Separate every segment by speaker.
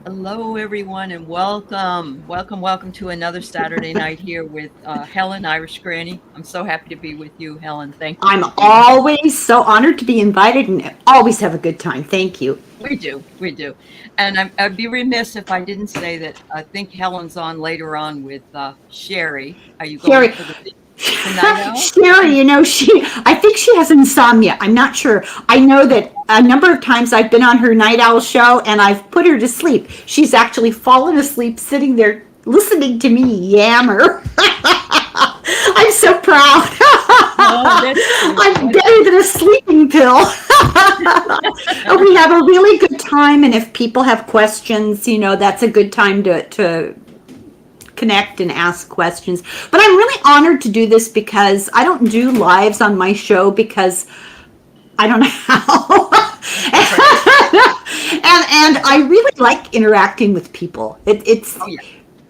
Speaker 1: Hello, everyone, and welcome to another Saturday night here with Helen, Irish Granny. I'm so happy to be with you, Helen. Thank you
Speaker 2: I'm
Speaker 1: for being here.
Speaker 2: always so honored to be invited and always have a good time. Thank you.
Speaker 1: We do. And I'd be remiss if I didn't say that I think Helen's on later on with Sherry. Are you going
Speaker 2: Sherry,
Speaker 1: for the night owl?
Speaker 2: Sherry, I think she has insomnia. I'm not sure. I know that a number of times I've been on her night owl show and I've put her to sleep. She's actually fallen asleep sitting there listening to me yammer. I'm so proud.
Speaker 1: Oh, that's cute.
Speaker 2: I'm
Speaker 1: That's
Speaker 2: better
Speaker 1: cute.
Speaker 2: than a sleeping pill. We have a really good time, and if people have questions, that's a good time to connect and ask questions. But I'm really honored to do this because I don't do lives on my show because I don't know how.
Speaker 1: Right.
Speaker 2: and I really like interacting with people. It's
Speaker 1: Oh, yeah.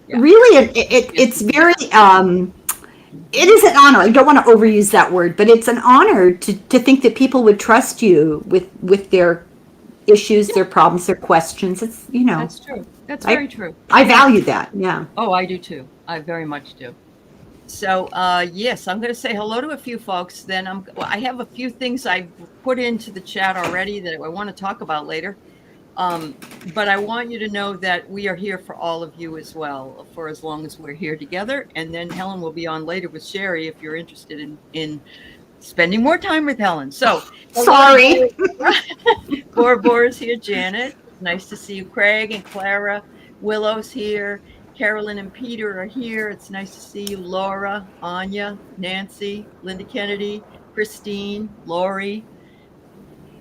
Speaker 1: Yeah.
Speaker 2: really
Speaker 1: Yes,
Speaker 2: it's
Speaker 1: you do.
Speaker 2: very it is an honor. I don't want to overuse that word, but it's an honor to think that people would trust you with their issues,
Speaker 1: Yeah,
Speaker 2: their problems, their questions. It's
Speaker 1: that's true. That's
Speaker 2: I
Speaker 1: very true.
Speaker 2: I value that. Yeah.
Speaker 1: Oh, I do too. I very much do. So, yes, I'm going to say hello to a few folks. Then I have a few things I put into the chat already that I want to talk about later. But I want you to know that we are here for all of you as well, for as long as we're here together. And then Helen will be on later with Sherry if you're interested in spending more time with Helen. So, hello
Speaker 2: Sorry.
Speaker 1: to Bora Bora's here, Janet. Nice to see you, Craig and Clara. Willow's here. Carolyn and Peter are here. It's nice to see you, Laura, Anya, Nancy, Linda Kennedy, Christine, Lori.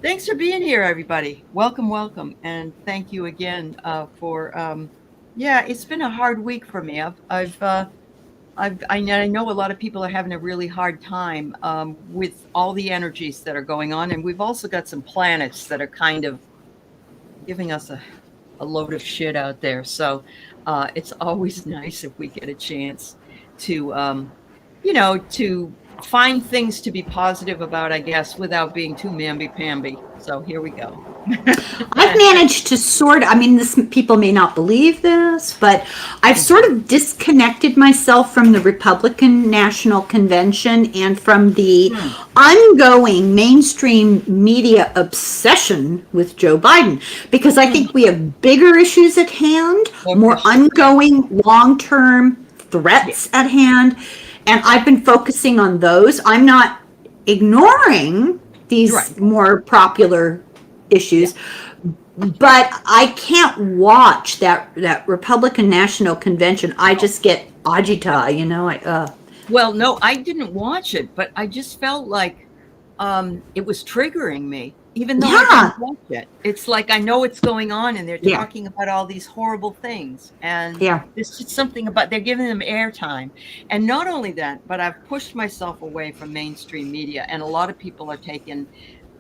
Speaker 1: Thanks for being here, everybody. Welcome, and thank you again for. Yeah, it's been a hard week for me. I know a lot of people are having a really hard time with all the energies that are going on, and we've also got some planets that are kind of giving us a load of shit out there. So it's always nice if we get a chance to, to find things to be positive about, I guess, without being too mamby-pamby. So here we go.
Speaker 2: I've managed to I mean, this people may not believe this, but I've sort of disconnected myself from the Republican National Convention and from the
Speaker 1: Hmm.
Speaker 2: ongoing mainstream media obsession with Joe Biden because I think we have bigger issues at hand,
Speaker 1: More
Speaker 2: more
Speaker 1: pressure.
Speaker 2: ongoing long-term
Speaker 1: Yeah.
Speaker 2: threats at hand, and I've been focusing on those. I'm not ignoring
Speaker 1: Right.
Speaker 2: these more popular
Speaker 1: Yeah.
Speaker 2: issues, but I can't watch that Republican National Convention. I just get agita,
Speaker 1: Well, no, I didn't watch it, but I just felt like it was triggering me, even though I didn't
Speaker 2: yeah,
Speaker 1: watch it. It's like I know what's going on, and they're
Speaker 2: yeah,
Speaker 1: talking about all these horrible things, and
Speaker 2: yeah.
Speaker 1: there's just something about they're giving them airtime. And not only that, but I've pushed myself away from mainstream media, and a lot of people are taking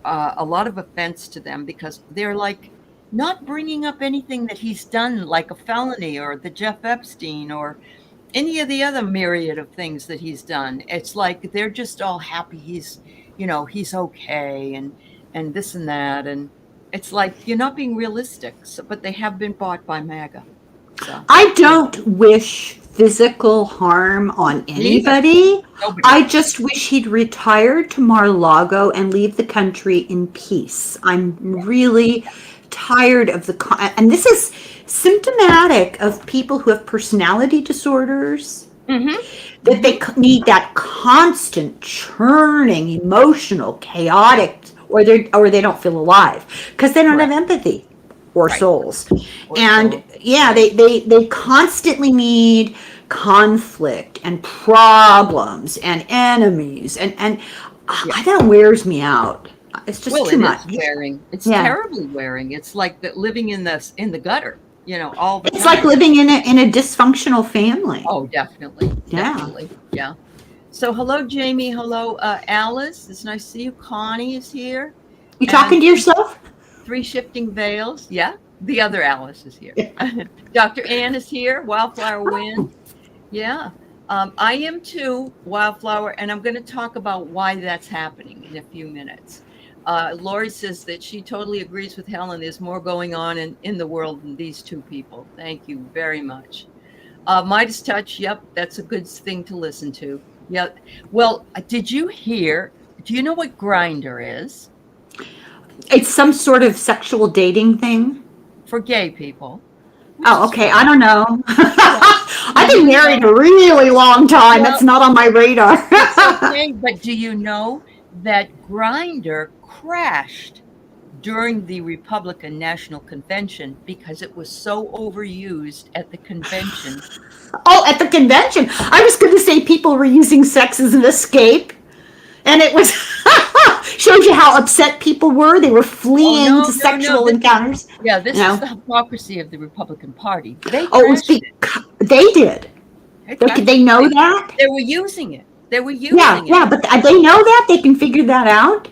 Speaker 1: a lot of offense to them because they're like not bringing up anything that he's done, like a felony or the Jeff Epstein or any of the other myriad of things that he's done. It's like they're just all happy he's okay and this and that, and it's like you're not being realistic. So, but they have been bought by MAGA. So
Speaker 2: I
Speaker 1: yeah,
Speaker 2: don't wish physical harm on
Speaker 1: me either.
Speaker 2: anybody.
Speaker 1: Nobody.
Speaker 2: I just wish he'd retire to Mar-a-Lago and leave the country in peace. I'm really tired of and this is symptomatic of people who have personality disorders,
Speaker 1: Mm-hmm.
Speaker 2: that
Speaker 1: Mm-hmm.
Speaker 2: they need that constant churning, emotional, chaotic, or they don't feel alive because they don't have
Speaker 1: Correct.
Speaker 2: empathy or
Speaker 1: Right.
Speaker 2: souls.
Speaker 1: Or
Speaker 2: And
Speaker 1: so.
Speaker 2: yeah,
Speaker 1: Right.
Speaker 2: they constantly need conflict and problems and enemies and
Speaker 1: Yeah.
Speaker 2: that wears me out. It's just
Speaker 1: Well,
Speaker 2: too
Speaker 1: it is
Speaker 2: much.
Speaker 1: wearing. It's
Speaker 2: Yeah.
Speaker 1: terribly wearing. It's like that living in the gutter, all the
Speaker 2: It's like
Speaker 1: time.
Speaker 2: living in a dysfunctional family.
Speaker 1: Oh, definitely,
Speaker 2: Yeah.
Speaker 1: definitely, yeah. So, hello, Jamie. Hello, Alice. It's nice to see you. Connie is here,
Speaker 2: You talking
Speaker 1: and
Speaker 2: to yourself?
Speaker 1: three shifting veils. Yeah, the other Alice is here. Dr. Ann is here. Wildflower Wind. Yeah, I am too, Wildflower, and I'm going to talk about why that's happening in a few minutes. Lori says that she totally agrees with Helen. There's more going on in the world than these two people. Thank you very much. Midas Touch, yep, that's a good thing to listen to. Yep. Well, did you hear? Do you know what Grinder is?
Speaker 2: It's some sort of sexual dating thing.
Speaker 1: For gay people.
Speaker 2: Oh, okay. I
Speaker 1: Fine.
Speaker 2: don't know.
Speaker 1: Yeah.
Speaker 2: I've been married a really long time.
Speaker 1: Well,
Speaker 2: It's not on my radar.
Speaker 1: it's okay, but do you know that Grinder crashed during the Republican National Convention because it was so overused at the convention?
Speaker 2: Oh, at the convention. I was going to say people were using sex as an escape. And it was shows you how upset people were. They were fleeing to sexual encounters.
Speaker 1: This is the hypocrisy of the Republican Party. They
Speaker 2: Oh, it was they did. They know that?
Speaker 1: They were using it. They were using it.
Speaker 2: Yeah, but they know that? They can figure that out?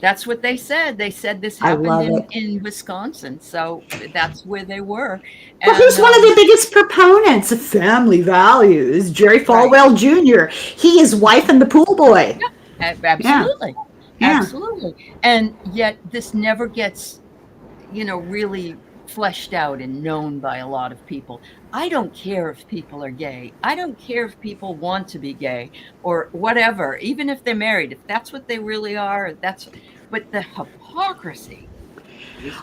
Speaker 1: That's what they said. They said this happened in Wisconsin. So that's where they were.
Speaker 2: Well, who's one of the biggest proponents of family values? Jerry Falwell Jr. He, his wife, and the pool boy.
Speaker 1: Yeah, absolutely. Yeah. Absolutely. And yet this never gets, really fleshed out and known by a lot of people. I don't care if people are gay. I don't care if people want to be gay or whatever, even if they're married. If that's what they really are, but the hypocrisy.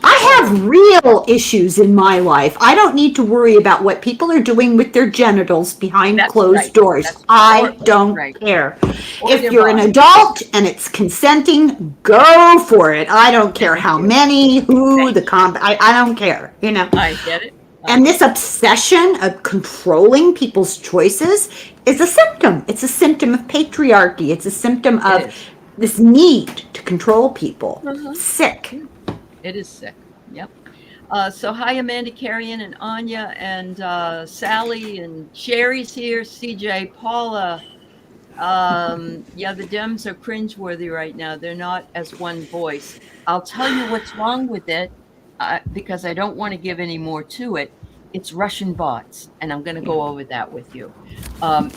Speaker 2: I have real issues in my life. I don't need to worry about what people are doing with their genitals behind closed doors. I don't care. If you're an adult and it's consenting, go for it. I don't care how many, who, I don't care,
Speaker 1: I get it.
Speaker 2: And this obsession of controlling people's choices is a symptom. It's a symptom of patriarchy. It's a symptom of this need to control people. Sick.
Speaker 1: It is sick. Yep. So hi, Amanda, Carrion, and Anya, and Sally, and Sherry's here. CJ, Paula. The Dems are cringeworthy right now. They're not as one voice. I'll tell you what's wrong with it, because I don't want to give any more to it. It's Russian bots, and I'm going to go over that with you.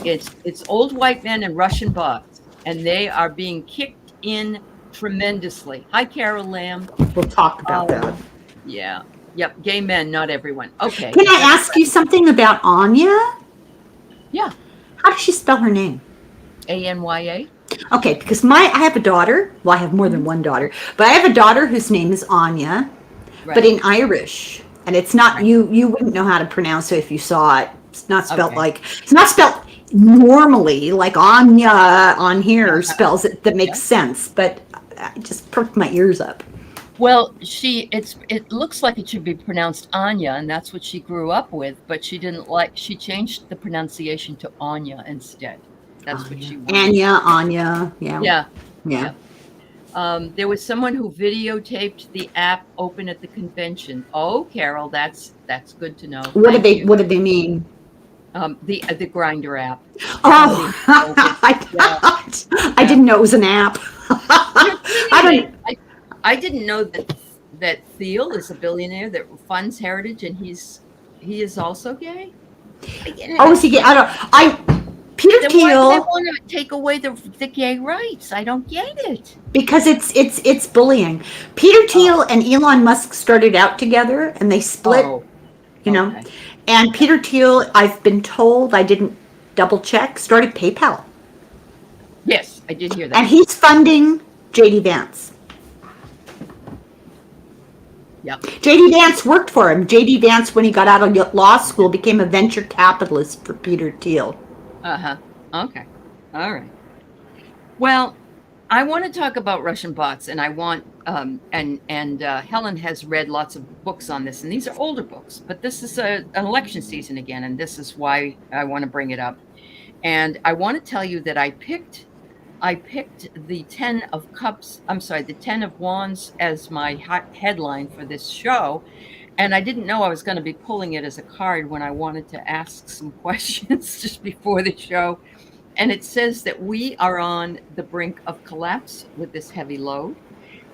Speaker 1: It's old white men and Russian bots, and they are being kicked in tremendously. Hi, Carol Lamb.
Speaker 2: We'll talk about that.
Speaker 1: Yeah. Yep. Gay men, not everyone. Okay.
Speaker 2: Can I ask you something about Anya?
Speaker 1: Yeah.
Speaker 2: How does she spell her name?
Speaker 1: Anya.
Speaker 2: Okay, because I have a daughter. Well, I have more than one daughter, but I have a daughter whose name is Anya, but in Irish, and it's not you wouldn't know how to pronounce it if you saw it. It's not spelled it's not spelled normally like Anya on here spells it that makes sense, but I just perked my ears up.
Speaker 1: Well, it looks like it should be pronounced Anya, and that's what she grew up with, but she changed the pronunciation to Anya instead. That's what she wanted.
Speaker 2: Anya. Yeah.
Speaker 1: There was someone who videotaped the app open at the convention. Oh, Carol, that's good to know.
Speaker 2: What did they mean?
Speaker 1: The Grinder app.
Speaker 2: Oh, I didn't know it was an app.
Speaker 1: I didn't know that Thiel is a billionaire that funds heritage, and he is also gay.
Speaker 2: Oh, is he gay? Peter Thiel.
Speaker 1: Why do they want to take away the gay rights? I don't get it.
Speaker 2: Because it's bullying. Peter Thiel and Elon Musk started out together, and they split. And Peter Thiel, I've been told, I didn't double check, started PayPal.
Speaker 1: Yes, I did hear that.
Speaker 2: And he's funding J.D. Vance.
Speaker 1: Yep.
Speaker 2: J.D. Vance worked for him. J.D. Vance, when he got out of law school, became a venture capitalist for Peter Thiel.
Speaker 1: Okay. All right. Well, I want to talk about Russian bots, and I want Helen has read lots of books on this, and these are older books, but this is an election season again, and this is why I want to bring it up. And I want to tell you that I picked the 10 of Cups, the 10 of Wands as my headline for this show. And I didn't know I was going to be pulling it as a card when I wanted to ask some questions just before the show. And it says that we are on the brink of collapse with this heavy load,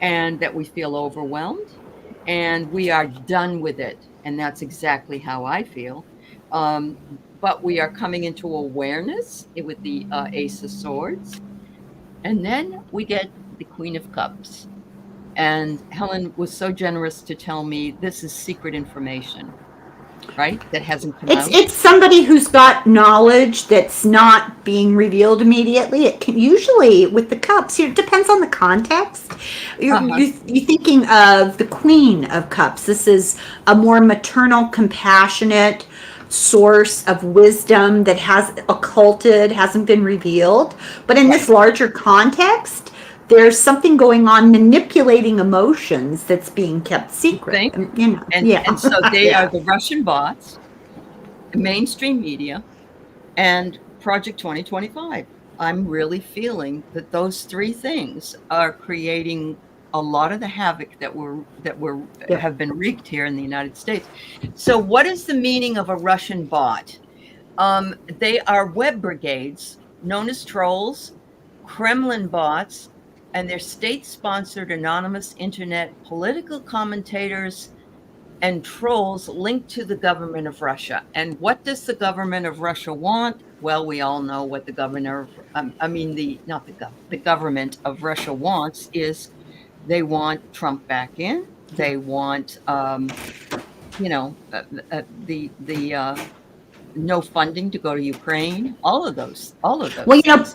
Speaker 1: and that we feel overwhelmed, and we are done with it. And that's exactly how I feel. But we are coming into awareness with the Ace of Swords. And then we get the Queen of Cups. And Helen was so generous to tell me this is secret information, right? That hasn't come out.
Speaker 2: It's somebody who's got knowledge that's not being revealed immediately. It can usually with the cups. It depends on the context. You're thinking of the Queen of Cups. This is a more maternal, compassionate source of wisdom that has occulted, hasn't been revealed. But in this larger context, there's something going on manipulating emotions that's being kept secret.
Speaker 1: And so they are the Russian bots, mainstream media, and Project 2025. I'm really feeling that those three things are creating a lot of the havoc that have been wreaked here in the United States. So what is the meaning of a Russian bot? They are web brigades known as trolls, Kremlin bots, and they're state-sponsored anonymous internet political commentators and trolls linked to the government of Russia. And what does the government of Russia want? Well, we all know what the governor, the government of Russia wants is they want Trump back in. They want, no funding to go to Ukraine. All of those.
Speaker 2: Well,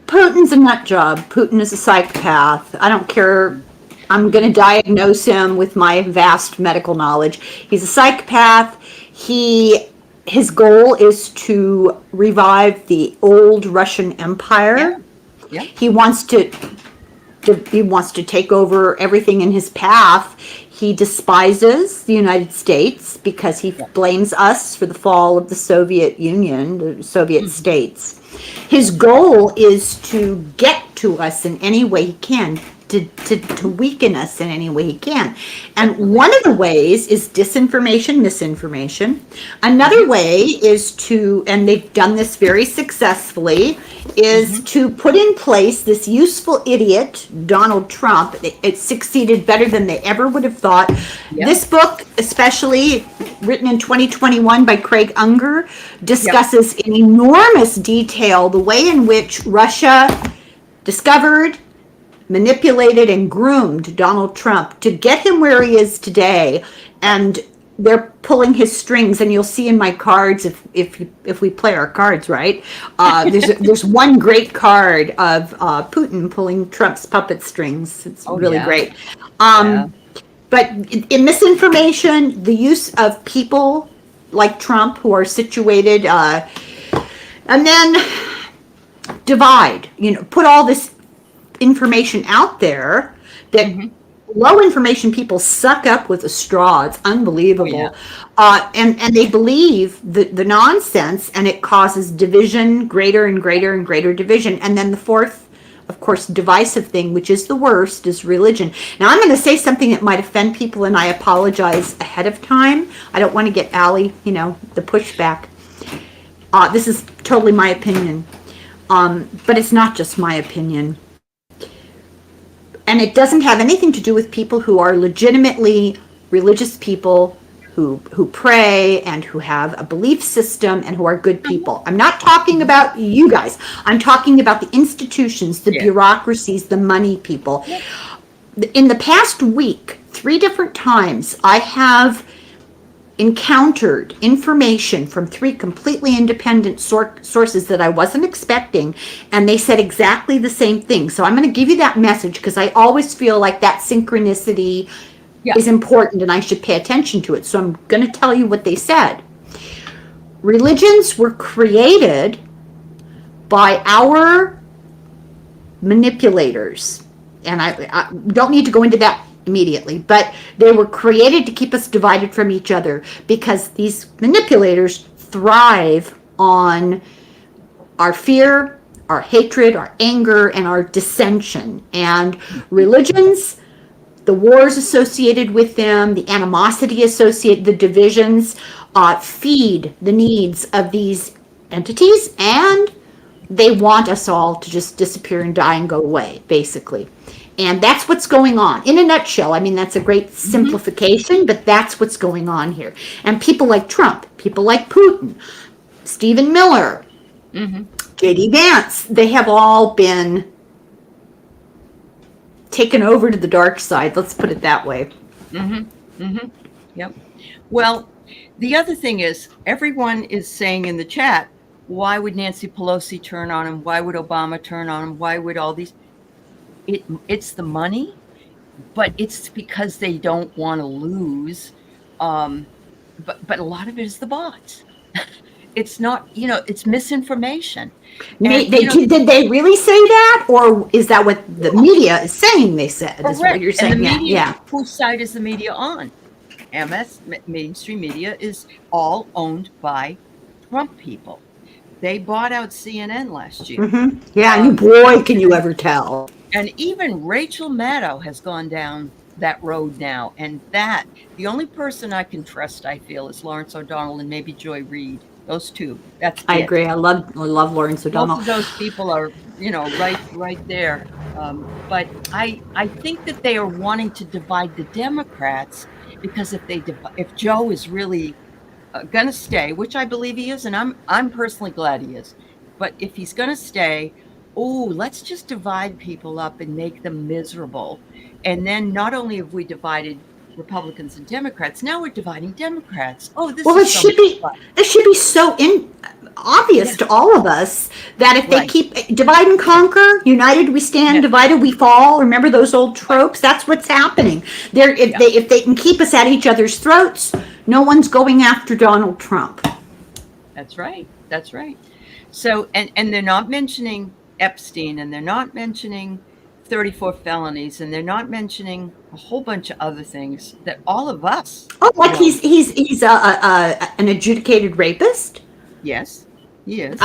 Speaker 2: Putin's a nut job. Putin is a psychopath. I don't care. I'm going to diagnose him with my vast medical knowledge. He's a psychopath. His goal is to revive the old Russian Empire.
Speaker 1: Yeah.
Speaker 2: He wants to take over everything in his path. He despises the United States because he blames us for the fall of the Soviet Union, the Soviet states. His goal is to get to us in any way he can, to weaken us in any way he can. And one of the ways is disinformation, misinformation. Another way is to, and they've done this very successfully, is to put in place this useful idiot, Donald Trump. It succeeded better than they ever would have thought. Yep. This book, especially written in 2021 by Craig Unger, discusses in enormous detail the way in which Russia discovered, manipulated, and groomed Donald Trump to get him where he is today. And they're pulling his strings, and you'll see in my cards if we play our cards right. There's one great card of Putin pulling Trump's puppet strings. It's really great. But in misinformation, the use of people like Trump who are situated, and then divide. Put all this information out there that low information people suck up with a straw. It's unbelievable. And they believe the nonsense, and it causes division, greater and greater and greater division. And then the fourth, of course, divisive thing, which is the worst, is religion. Now, I'm going to say something that might offend people, and I apologize ahead of time. I don't want to get Aley, the pushback. This is totally my opinion. But it's not just my opinion. And it doesn't have anything to do with people who are legitimately religious people who pray and who have a belief system and who are good people. I'm not talking about you guys. I'm talking about the institutions, the bureaucracies, the money people. In the past week, 3 different times, I have encountered information from 3 completely independent sources that I wasn't expecting, and they said exactly the same thing. So I'm going to give you that message because I always feel like that synchronicity is important and I should pay attention to it. So I'm going to tell you what they said. Religions were created by our manipulators, and I don't need to go into that immediately, but they were created to keep us divided from each other because these manipulators thrive on our fear, our hatred, our anger, and our dissension. And religions, the wars associated with them, the animosity associated, the divisions, feed the needs of these entities, and they want us all to just disappear and die and go away, basically. And that's what's going on in a nutshell. I mean, that's a great simplification, but that's what's going on here. And people like Trump, people like Putin, Stephen Miller, J.D. Vance, they have all been taken over to the dark side. Let's put it that way.
Speaker 1: Yep. Well, the other thing is, everyone is saying in the chat, why would Nancy Pelosi turn on him? Why would Obama turn on him? Why would all these? It's the money, but it's because they don't want to lose. But a lot of it is the bots. It's not, it's misinformation. And,
Speaker 2: did they really say that, or is that what the media is saying? They said, is what you're saying?
Speaker 1: And the media,
Speaker 2: yeah.
Speaker 1: Whose side is the media on? Mainstream media is all owned by Trump people. They bought out CNN last year.
Speaker 2: Yeah, and boy, can you ever tell.
Speaker 1: And even Rachel Maddow has gone down that road now. And the only person I can trust, I feel, is Lawrence O'Donnell and maybe Joy Reid. Those two.
Speaker 2: I agree. I love Lawrence O'Donnell.
Speaker 1: Both of those people are, right there. But I think that they are wanting to divide the Democrats, because if Joe is really going to stay, which I believe he is, and I'm personally glad he is, but if he's going to stay, let's just divide people up and make them miserable. And then not only have we divided Republicans and Democrats, now we're dividing Democrats. It
Speaker 2: should be so obvious to all of us that if they keep divide and conquer, united we stand, divided we fall. Remember those old tropes? That's what's happening. If they can keep us at each other's throats, no one's going after Donald Trump.
Speaker 1: That's right. So and they're not mentioning Epstein, and they're not mentioning 34 felonies, and they're not mentioning a whole bunch of other things that all of us.
Speaker 2: He's an adjudicated rapist.
Speaker 1: Yes, he is.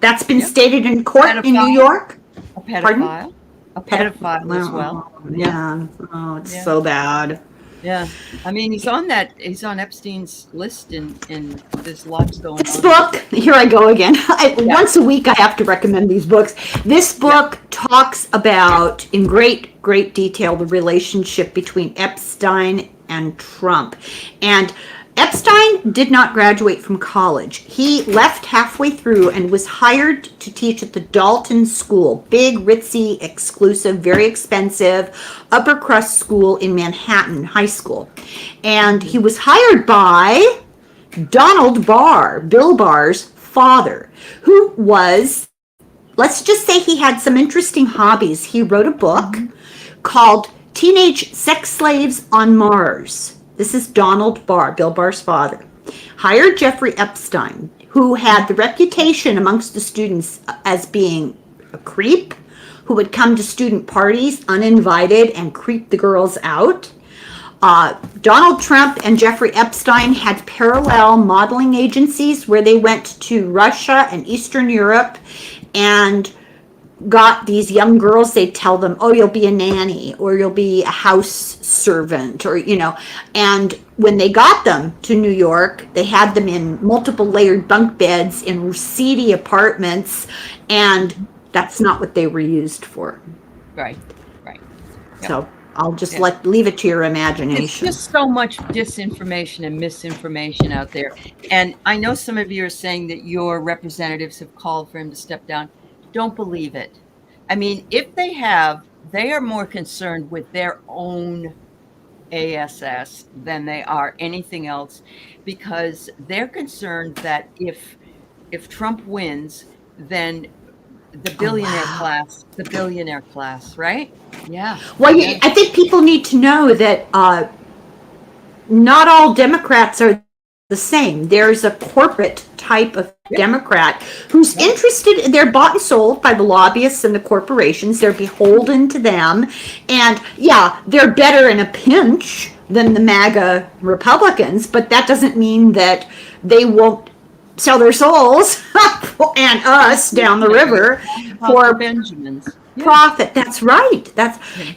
Speaker 2: That's been stated in court in New York.
Speaker 1: A pedophile. A pedophile as well.
Speaker 2: Yeah. Oh, it's so bad.
Speaker 1: Yeah, I mean, he's on Epstein's list, and there's lots going on.
Speaker 2: This book, here I go again. Once a week I have to recommend these books. This book talks about, in great, great detail, the relationship between Epstein and Trump. And Epstein did not graduate from college. He left halfway through and was hired to teach at the Dalton School, big, ritzy, exclusive, very expensive, upper crust school in Manhattan High School. And he was hired by Donald Barr, Bill Barr's father, who was, let's just say he had some interesting hobbies. He wrote a book called Teenage Sex Slaves on Mars. This is Donald Barr, Bill Barr's father. Hired Jeffrey Epstein, who had the reputation amongst the students as being a creep, who would come to student parties uninvited and creep the girls out. Donald Trump and Jeffrey Epstein had parallel modeling agencies where they went to Russia and Eastern Europe and got these young girls. They'd tell them, you'll be a nanny, or you'll be a house servant, or and when they got them to New York, they had them in multiple layered bunk beds in seedy apartments, and that's not what they were used for.
Speaker 1: Right. Yep.
Speaker 2: So I'll just leave it to your imagination.
Speaker 1: It's just so much disinformation and misinformation out there. And I know some of you are saying that your representatives have called for him to step down. Don't believe it. I mean, if they are more concerned with their own ASS than they are anything else, because they're concerned that if Trump wins, then the billionaire class, right? Yeah.
Speaker 2: Well, I think people need to know that not all Democrats are the same. There's a corporate type of Democrat who's interested, they're bought and sold by the lobbyists and the corporations. They're beholden to them. And they're better in a pinch than the MAGA Republicans, but that doesn't mean that they won't sell their souls and us down the river for
Speaker 1: Benjamins.
Speaker 2: Profit. That's right.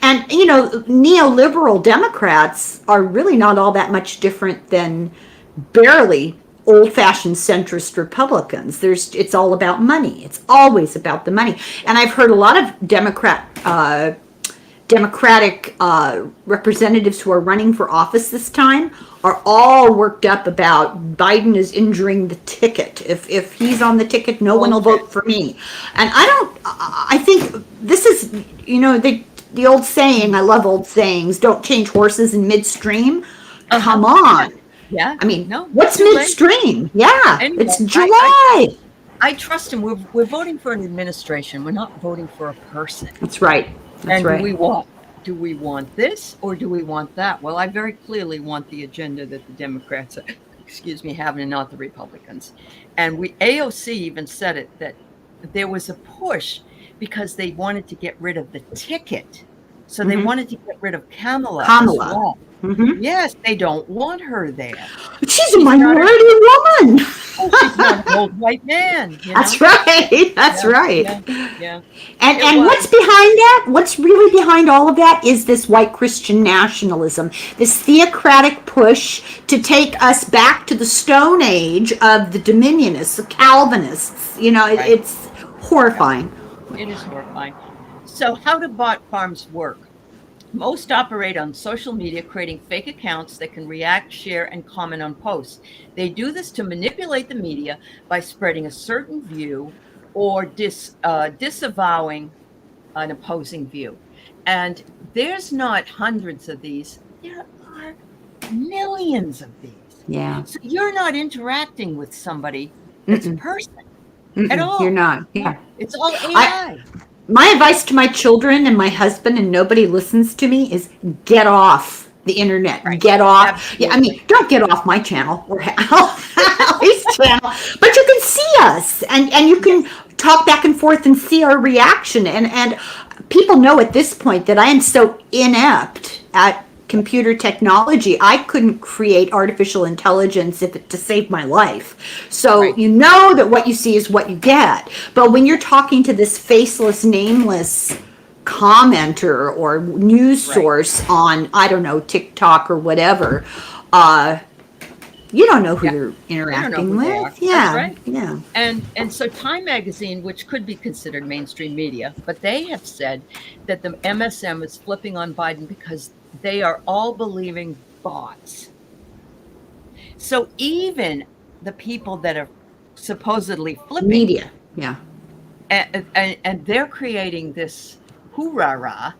Speaker 2: And neoliberal Democrats are really not all that much different than barely old-fashioned centrist Republicans. It's all about money. It's always about the money. And I've heard a lot of Democratic representatives who are running for office this time are all worked up about Biden is injuring the ticket. If he's on the ticket, no one will vote for me. And I think this is, the old saying, I love old sayings, don't change horses in midstream.
Speaker 1: Uh-huh.
Speaker 2: Come on.
Speaker 1: Yeah.
Speaker 2: I mean,
Speaker 1: No,
Speaker 2: what's
Speaker 1: too late.
Speaker 2: midstream? Yeah,
Speaker 1: Anyway,
Speaker 2: it's July.
Speaker 1: I trust him. We're voting for an administration. We're not voting for a person.
Speaker 2: That's right. That's
Speaker 1: And
Speaker 2: right.
Speaker 1: do we want this or do we want that? Well, I very clearly want the agenda that the Democrats, excuse me, have and not the Republicans. And AOC even said it, that there was a push because they wanted to get rid of the ticket. So they wanted to get rid of Kamala. As well. Yes, they don't want her there.
Speaker 2: She's a minority woman.
Speaker 1: Oh, she's not an old white man.
Speaker 2: That's right. That's right.
Speaker 1: Yeah.
Speaker 2: And what's behind that? What's really behind all of that is this white Christian nationalism, this theocratic push to take us back to the Stone Age of the Dominionists, the Calvinists. It's horrifying.
Speaker 1: It is horrifying. So how do bot farms work? Most operate on social media, creating fake accounts that can react, share, and comment on posts. They do this to manipulate the media by spreading a certain view or disavowing an opposing view. And there's not hundreds of these. There are millions of these.
Speaker 2: Yeah.
Speaker 1: So you're not interacting with somebody that's a person at all.
Speaker 2: You're not. Yeah.
Speaker 1: It's all AI.
Speaker 2: My advice to my children and my husband, and nobody listens to me, is get off the internet. Right. Get off. Absolutely. Yeah, I mean, don't get off my channel or Aley's channel, but you can see us and you can talk back and forth and see our reaction. And people know at this point that I am so inept at computer technology, I couldn't create artificial intelligence to save my life. So you know that what you see is what you get. But when you're talking to this faceless, nameless commenter or news source on, I don't know, TikTok or whatever, you don't know who you're interacting with. Yeah. That's right. Yeah.
Speaker 1: And so Time Magazine, which could be considered mainstream media, but they have said that the MSM is flipping on Biden because they are all believing bots. So even the people that are supposedly flipping
Speaker 2: media, yeah,
Speaker 1: and they're creating this hoorah.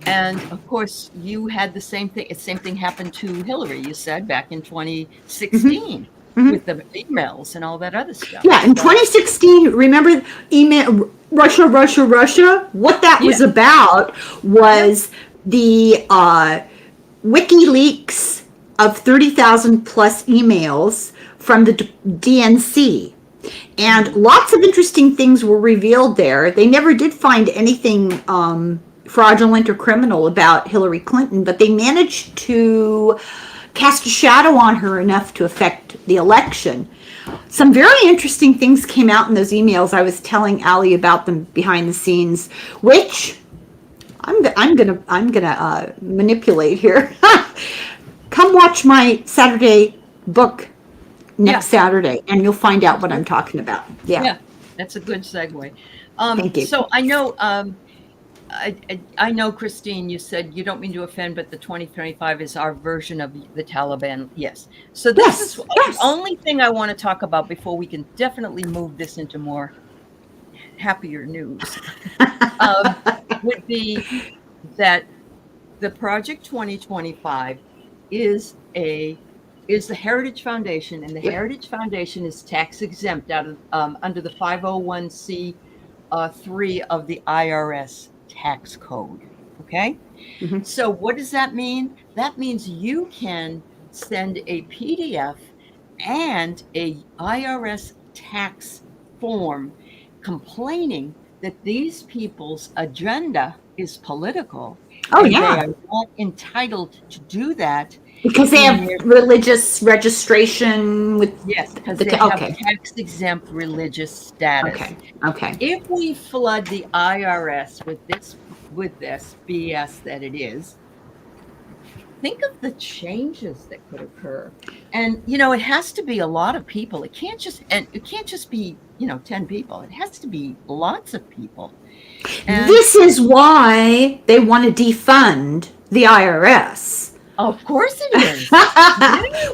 Speaker 1: And of course, you had the same thing. The same thing happened to Hillary. You said back in 2016 with the emails and all that other stuff.
Speaker 2: Yeah, in 2016, remember email Russia. What that was about was the WikiLeaks of 30,000 plus emails from the DNC. And lots of interesting things were revealed there. They never did find anything fraudulent or criminal about Hillary Clinton, but they managed to cast a shadow on her enough to affect the election. Some very interesting things came out in those emails. I was telling Aley about them behind the scenes, which I'm gonna manipulate here. Come watch my Saturday book next Saturday, and you'll find out what I'm talking about. Yeah,
Speaker 1: that's a good segue.
Speaker 2: Thank you.
Speaker 1: So I know, I know, Christine, you said you don't mean to offend, but the 2025 is our version of the Taliban. Yes. So this is the only thing I want to talk about before we can definitely move this into more happier news. Would be that the Project 2025 is the Heritage Foundation, and the Heritage Foundation is tax exempt out of under the 501c3 of the IRS tax code. Okay, so what does that mean? That means you can send a PDF and a IRS tax form complaining that these people's agenda is political.
Speaker 2: Oh,
Speaker 1: and
Speaker 2: yeah.
Speaker 1: They are not entitled to do that.
Speaker 2: Because they have religious registration with...
Speaker 1: Yes, because they have tax-exempt religious status.
Speaker 2: Okay.
Speaker 1: If we flood the IRS with this BS that it is, think of the changes that could occur. And, it has to be a lot of people. It can't just be 10 people. It has to be lots of people. And
Speaker 2: this is why they want to defund the IRS.
Speaker 1: Of course it is.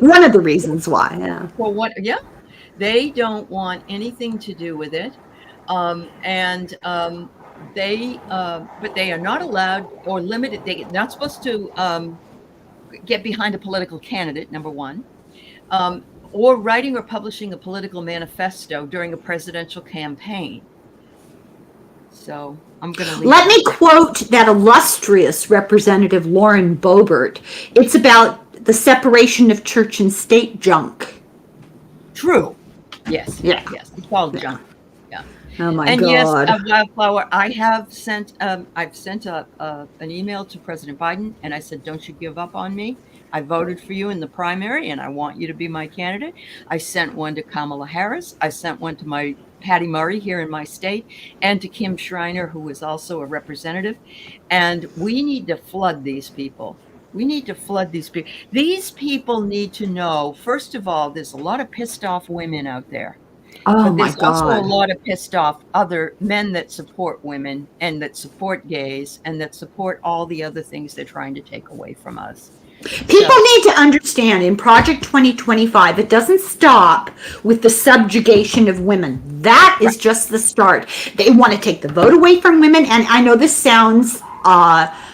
Speaker 2: One of the reasons why. Yeah.
Speaker 1: Well, they don't want anything to do with it. but they are not allowed or limited. They're not supposed to get behind a political candidate, number one, or writing or publishing a political manifesto during a presidential campaign. So I'm going to leave.
Speaker 2: Let me quote that illustrious Representative Lauren Boebert. It's about the separation of church and state junk.
Speaker 1: True. Yes.
Speaker 2: Yeah.
Speaker 1: Yes. It's called junk. Yeah.
Speaker 2: Oh my
Speaker 1: and
Speaker 2: God.
Speaker 1: yes, Wildflower, I have sent, I've sent an email to President Biden, and I said, don't you give up on me. I voted for you in the primary, and I want you to be my candidate. I sent one to Kamala Harris. I sent one to my Patty Murray here in my state, and to Kim Schreiner, who is also a representative. And we need to flood these people. We need to flood these people. These people need to know, first of all, there's a lot of pissed off women out there.
Speaker 2: Oh
Speaker 1: but
Speaker 2: my
Speaker 1: there's also a
Speaker 2: God.
Speaker 1: lot of pissed off other men that support women and that support gays and that support all the other things they're trying to take away from us.
Speaker 2: People need to understand in Project 2025, it doesn't stop with the subjugation of women. That is just the start. They want to take the vote away from women. And I know this sounds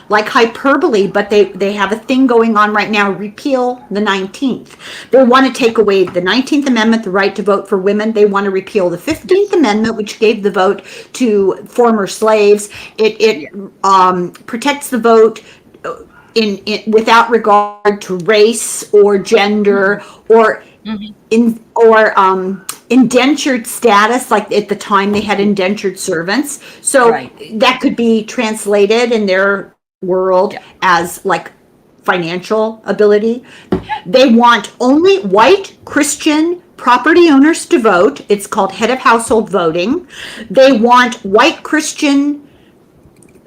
Speaker 2: like hyperbole, but they have a thing going on right now, repeal the 19th. They want to take away the 19th Amendment, the right to vote for women. They want to repeal the 15th Amendment, which gave the vote to former slaves. It protects the vote in without regard to race or gender or indentured status. Like at the time they had indentured servants, so that could be translated in their world as like financial ability. They want only white Christian property owners to vote. It's called head of household voting. They want white Christian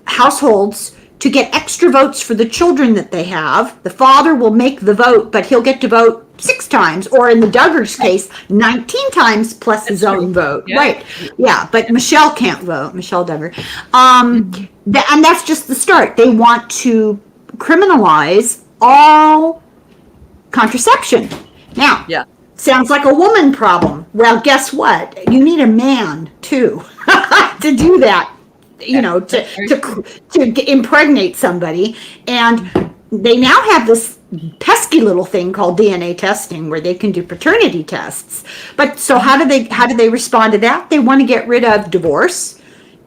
Speaker 2: households to get extra votes for the children that they have. The father will make the vote, but he'll get to vote 6 times, or in the Duggars case, 19 times plus his own vote. Yeah. Right. Yeah, but Michelle can't vote, Michelle Duggar. And that's just the start. They want to criminalize all contraception. Now, sounds like a woman problem. Well, guess what? You need a man, too, to do that. You know, to impregnate somebody. And they now have this pesky little thing called DNA testing where they can do paternity tests. But so how do they respond to that? They want to get rid of divorce.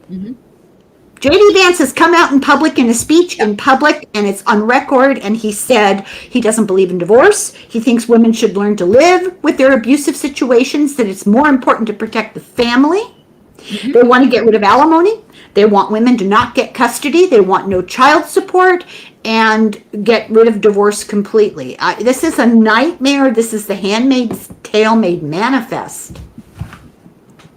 Speaker 2: J.D. Vance has come out in public in a speech in public, and it's on record, and he said he doesn't believe in divorce. He thinks women should learn to live with their abusive situations, that it's more important to protect the family. They want to get rid of alimony. They want women to not get custody. They want no child support and get rid of divorce completely. This is a nightmare. This is the Handmaid's Tale made manifest.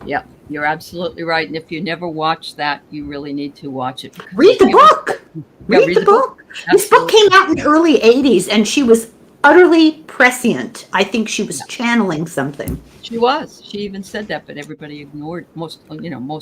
Speaker 1: Yeah, you're absolutely right. And if you never watched that, you really need to watch it.
Speaker 2: Read the book. Read the book. This book came out in the early 80s, and she was utterly prescient. I think she was channeling something.
Speaker 1: She was. She even said that, but everybody ignored. Most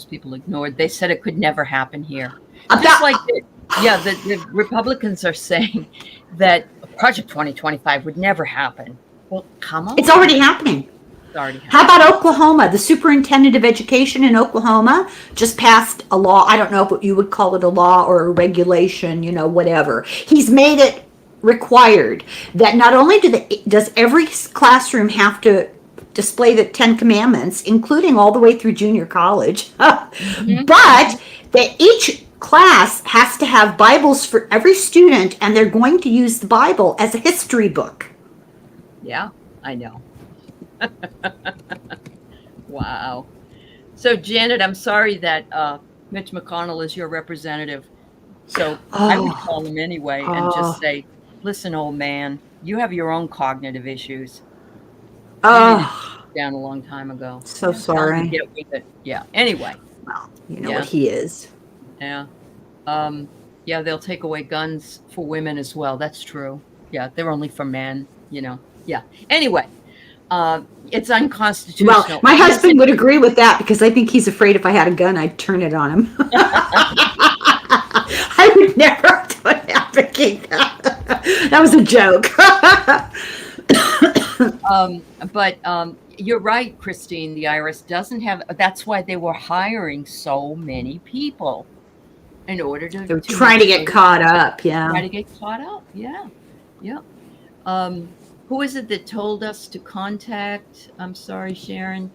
Speaker 1: people ignored. They said it could never happen here. Just like the Republicans are saying that Project 2025 would never happen. Well, come on.
Speaker 2: It's already happening.
Speaker 1: It's already happening.
Speaker 2: How about Oklahoma? The superintendent of education in Oklahoma just passed a law. I don't know if you would call it a law or a regulation, whatever. He's made it required that not only does every classroom have to display the 10 Commandments, including all the way through junior college, but that each class has to have Bibles for every student, and they're going to use the Bible as a history book.
Speaker 1: Yeah, I know. Wow. So, Janet, I'm sorry that Mitch McConnell is your representative. So I would call him anyway and just say, listen, old man, you have your own cognitive issues. Down a long time ago.
Speaker 2: So sorry.
Speaker 1: Get with it. Yeah. Anyway.
Speaker 2: Well, you know what he is.
Speaker 1: Yeah. They'll take away guns for women as well. That's true. Yeah, they're only for men, Yeah. Anyway, it's unconstitutional.
Speaker 2: Well, my husband would agree with that because I think he's afraid if I had a gun, I'd turn it on him. I would never advocate that. That was a joke.
Speaker 1: But you're right, Christine. The IRS doesn't have. That's why they were hiring so many people. in order to
Speaker 2: They're trying to get caught up. Yeah.
Speaker 1: Try to get caught up. Yeah. Yeah. Who is it that told us to contact? I'm sorry, Sharon.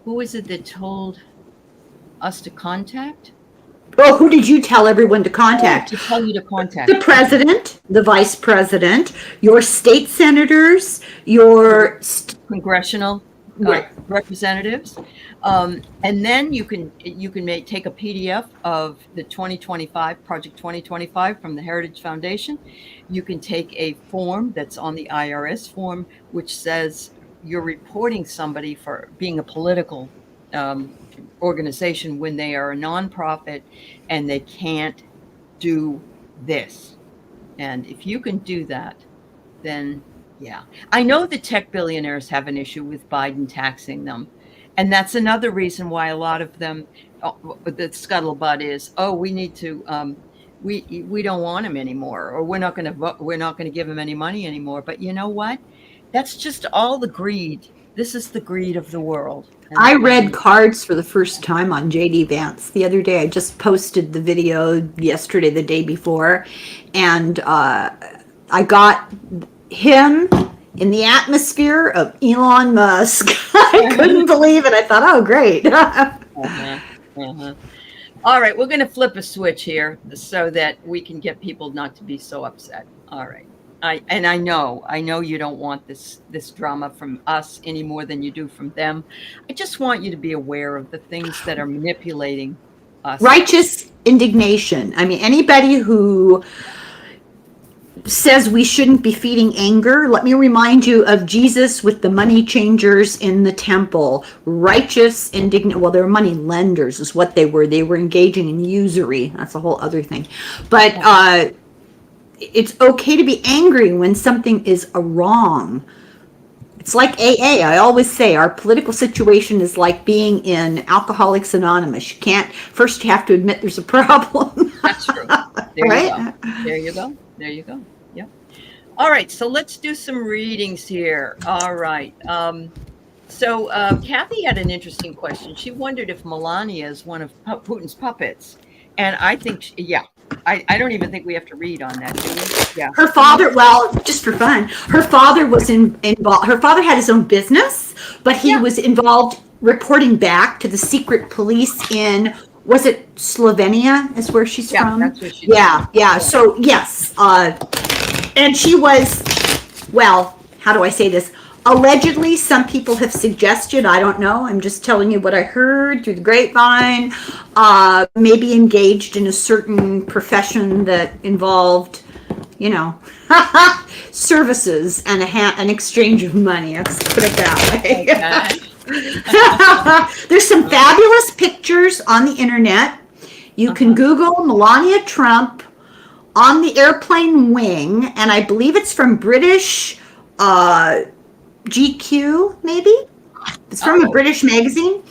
Speaker 1: Who is it that told us to contact?
Speaker 2: Well, who did you tell everyone to
Speaker 1: Oh,
Speaker 2: contact?
Speaker 1: to tell you to contact.
Speaker 2: The president, the vice president, your state senators, your
Speaker 1: Congressional
Speaker 2: Right.
Speaker 1: representatives, and then you can take a PDF of the 2025 Project 2025 from the Heritage Foundation. You can take a form that's on the IRS form, which says you're reporting somebody for being a political organization when they are a nonprofit and they can't do this. And if you can do that, then yeah. I know the tech billionaires have an issue with Biden taxing them. And that's another reason why a lot of them, the scuttlebutt is, oh, we need to, we don't want him anymore, or we're not going to give him any money anymore. But you know what? That's just all the greed. This is the greed of the world.
Speaker 2: I read cards for the first time on JD Vance the other day. I just posted the video yesterday, the day before, and I got him in the atmosphere of Elon Musk. I couldn't believe it. I thought, oh, great.
Speaker 1: All right, we're going to flip a switch here so that we can get people not to be so upset. All right. I know you don't want this drama from us any more than you do from them. I just want you to be aware of the things that are manipulating us.
Speaker 2: Righteous indignation. I mean, anybody who says we shouldn't be feeding anger, let me remind you of Jesus with the money changers in the temple. Righteous indignation. Well, they were money lenders is what they were. They were engaging in usury. That's a whole other thing. But it's okay to be angry when something is a wrong. It's like AA. I always say our political situation is like being in Alcoholics Anonymous. You can't, first you have to admit there's a problem.
Speaker 1: That's true. There
Speaker 2: Right?
Speaker 1: you go. There you go. Yeah. All right. So let's do some readings here. All right. So Kathy had an interesting question. She wondered if Melania is one of Putin's puppets. And I think, yeah. I don't even think we have to read on that, do we? Yeah.
Speaker 2: Her father, well, just for fun, her father was involved. Her father had his own business, but he was involved reporting back to the secret police in, was it Slovenia is where she's from?
Speaker 1: That's where she's
Speaker 2: from. So, yes. And she was, well, how do I say this? Allegedly, some people have suggested, I don't know, I'm just telling you what I heard through the grapevine, maybe engaged in a certain profession that involved, services and an exchange of money. Let's put it that way. There's some fabulous pictures on the internet. You can Google Melania Trump on the airplane wing, and I believe it's from British GQ, maybe? It's from a British magazine,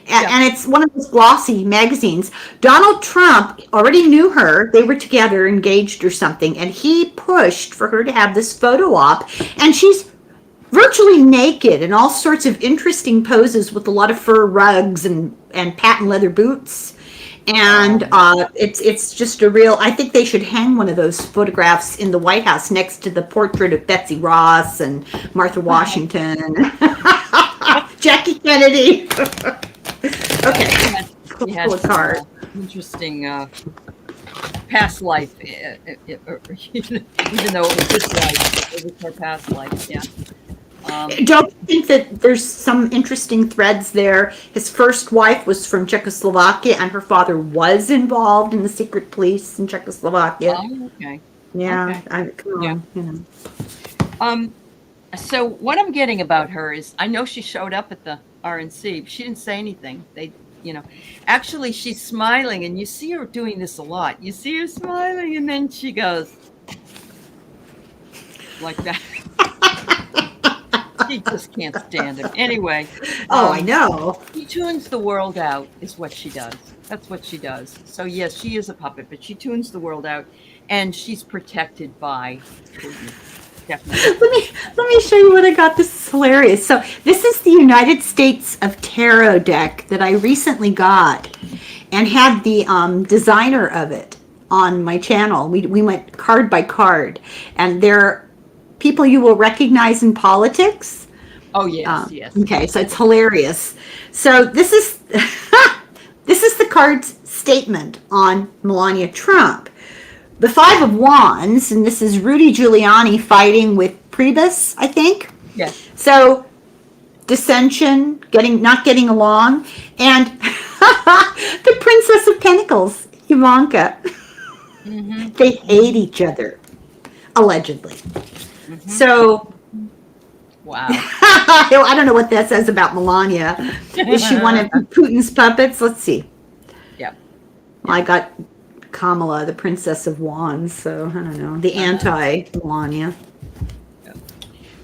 Speaker 2: and it's one of those glossy magazines. Donald Trump already knew her. They were together, engaged or something, and he pushed for her to have this photo op, and she's virtually naked in all sorts of interesting poses with a lot of fur rugs and patent leather boots. And it's just a real, I think they should hang one of those photographs in the White House next to the portrait of Betsy Ross and Martha Washington, Jackie Kennedy. Okay.
Speaker 1: He had interesting past life, even though it was this life, it was her past life, yeah.
Speaker 2: Don't you think that there's some interesting threads there? His first wife was from Czechoslovakia, and her father was involved in the secret police in Czechoslovakia.
Speaker 1: Oh, okay.
Speaker 2: Yeah.
Speaker 1: Okay. So what I'm getting about her is, I know she showed up at the RNC. She didn't say anything. Actually, she's smiling, and you see her doing this a lot. You see her smiling, and then she goes like that. She just can't stand him. Anyway.
Speaker 2: I know.
Speaker 1: She tunes the world out is what she does. That's what she does. So yes, she is a puppet, but she tunes the world out, and she's protected by Putin. Definitely.
Speaker 2: Let me show you what I got. This is hilarious. So this is the United States of Tarot deck that I recently got, and had the designer of it on my channel. We went card by card, and they're people you will recognize in politics.
Speaker 1: Oh, yes, yes.
Speaker 2: Okay, so it's hilarious. So this is this is the card's statement on Melania Trump. The Five of Wands, and this is Rudy Giuliani fighting with Priebus, I think.
Speaker 1: Yes.
Speaker 2: So dissension, not getting along, and the Princess of Pentacles, Ivanka.
Speaker 1: Mm-hmm.
Speaker 2: They hate each other, allegedly.
Speaker 1: Mm-hmm.
Speaker 2: So,
Speaker 1: wow.
Speaker 2: I don't know what that says about Melania. Is she one of Putin's puppets? Let's see.
Speaker 1: Yeah.
Speaker 2: Well, I got Kamala, the Princess of Wands, so I don't know. The anti-Melania.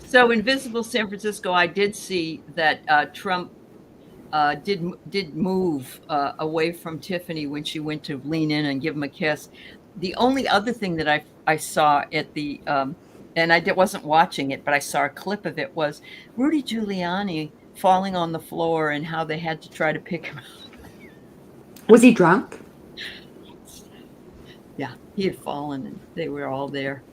Speaker 1: So in Visible San Francisco, I did see that Trump did move away from Tiffany when she went to lean in and give him a kiss. The only other thing that I saw at the and I wasn't watching it, but I saw a clip of it, was Rudy Giuliani falling on the floor and how they had to try to pick him up.
Speaker 2: Was he drunk?
Speaker 1: Yeah, he had fallen and they were all there.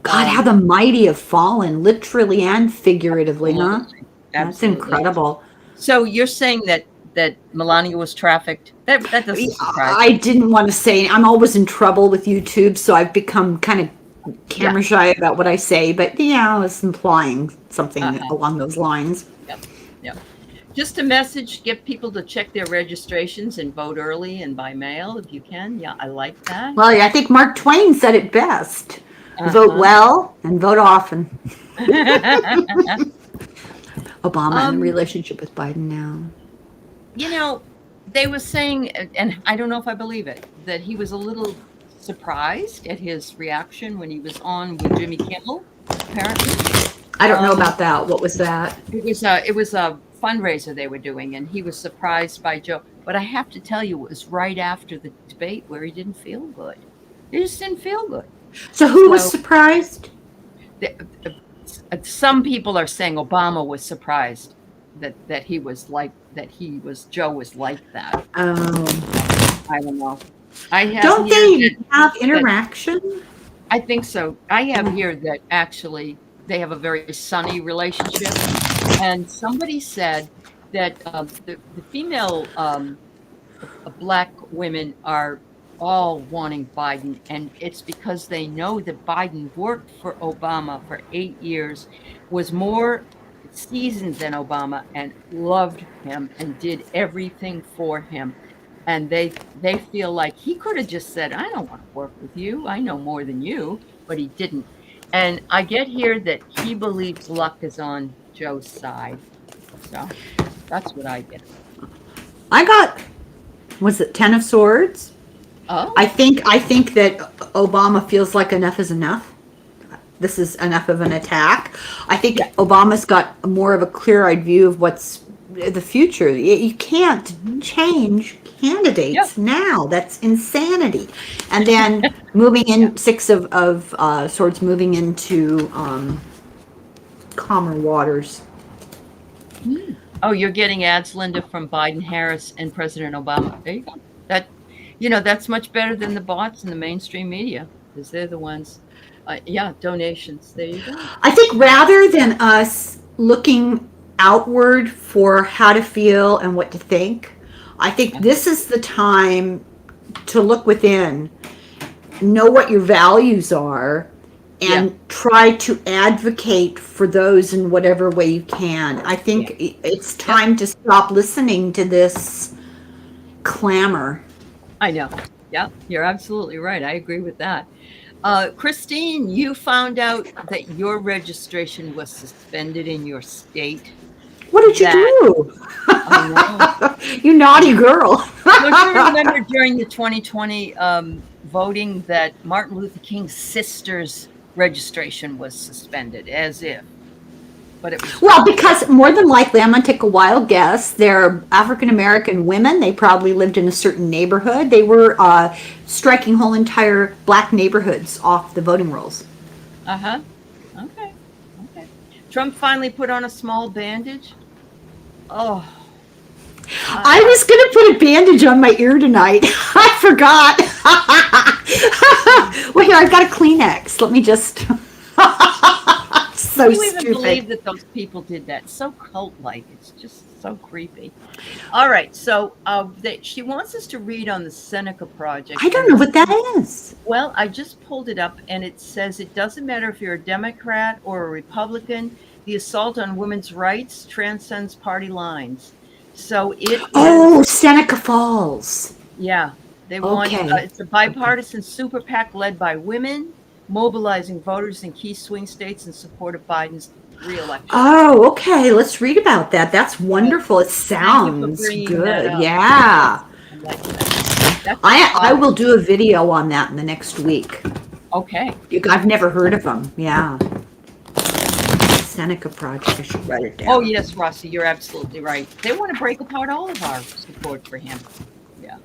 Speaker 2: God, how the mighty have fallen, literally and figuratively, huh? That's incredible.
Speaker 1: So you're saying that Melania was trafficked? That doesn't surprise me.
Speaker 2: I didn't want to say. I'm always in trouble with YouTube, so I've become kind of camera shy about what I say. But yeah, I was implying something along those lines.
Speaker 1: Yep. Just a message: get people to check their registrations and vote early and by mail if you can. Yeah, I like that.
Speaker 2: Well, I think Mark Twain said it best. Vote well and vote often. Obama in a relationship with Biden now.
Speaker 1: You know, they were saying, and I don't know if I believe it, that he was a little surprised at his reaction when he was on with Jimmy Kimmel, apparently.
Speaker 2: I don't know about that. What was that?
Speaker 1: It was a fundraiser they were doing, and he was surprised by Joe. But I have to tell you, it was right after the debate where he didn't feel good. He just didn't feel good.
Speaker 2: So who was surprised?
Speaker 1: Some people are saying Obama was surprised that Joe was like that.
Speaker 2: Oh,
Speaker 1: I don't know.
Speaker 2: Don't they have interaction?
Speaker 1: I think so. I have here that actually they have a very sunny relationship, and somebody said that the female black women are all wanting Biden, and it's because they know that Biden worked for Obama for 8 years, was more seasoned than Obama, and loved him and did everything for him. And they feel like he could have just said, I don't want to work with you, I know more than you, but he didn't. And I get here that he believes luck is on Joe's side. So that's what I get.
Speaker 2: I got, was it 10 of Swords?
Speaker 1: Oh.
Speaker 2: I think that Obama feels like enough is enough. This is enough of an attack. I think Obama's got more of a clear-eyed view of what's the future. You can't change candidates now. That's insanity. And then moving in, 6 of Swords, moving into calmer waters.
Speaker 1: Oh, you're getting ads, Linda, from Biden, Harris, and President Obama. There you go. That's much better than the bots in the mainstream media, because they're the ones. Donations. There you go.
Speaker 2: I think rather than us looking outward for how to feel and what to think, I think this is the time to look within, know what your values are, and try to advocate for those in whatever way you can. I think it's time to stop listening to this clamor.
Speaker 1: I know. Yeah, you're absolutely right. I agree with that. Christine, you found out that your registration was suspended in your state.
Speaker 2: What did you do? You naughty girl.
Speaker 1: Don't you remember during the 2020 voting that Martin Luther King's sister's registration was suspended, as if? But it was
Speaker 2: because more than likely, I'm going to take a wild guess, they're African-American women. They probably lived in a certain neighborhood. They were striking whole entire black neighborhoods off the voting rolls.
Speaker 1: Okay. Trump finally put on a small bandage. Oh.
Speaker 2: I was going to put a bandage on my ear tonight. I forgot. Well, here, I've got a Kleenex. Let me just. So
Speaker 1: Can you even
Speaker 2: stupid.
Speaker 1: believe that those people did that? So cult-like. It's just so creepy. All right, so she wants us to read on the Seneca Project.
Speaker 2: I don't know what that is.
Speaker 1: Well, I just pulled it up, and it says it doesn't matter if you're a Democrat or a Republican. The assault on women's rights transcends party lines. So it is.
Speaker 2: Seneca Falls.
Speaker 1: Yeah, they want.
Speaker 2: Okay.
Speaker 1: It's a bipartisan super PAC led by women, mobilizing voters in key swing states in support of Biden's reelection.
Speaker 2: Oh, okay. Let's read about that. That's wonderful. It sounds good. Yeah.
Speaker 1: I like that.
Speaker 2: I will do a video on that in the next week.
Speaker 1: Okay.
Speaker 2: I've never heard of them. Yeah. Seneca Project. I should write it down.
Speaker 1: Oh, yes, Rossi, you're absolutely right. They want to break apart all of our support for him. Yeah.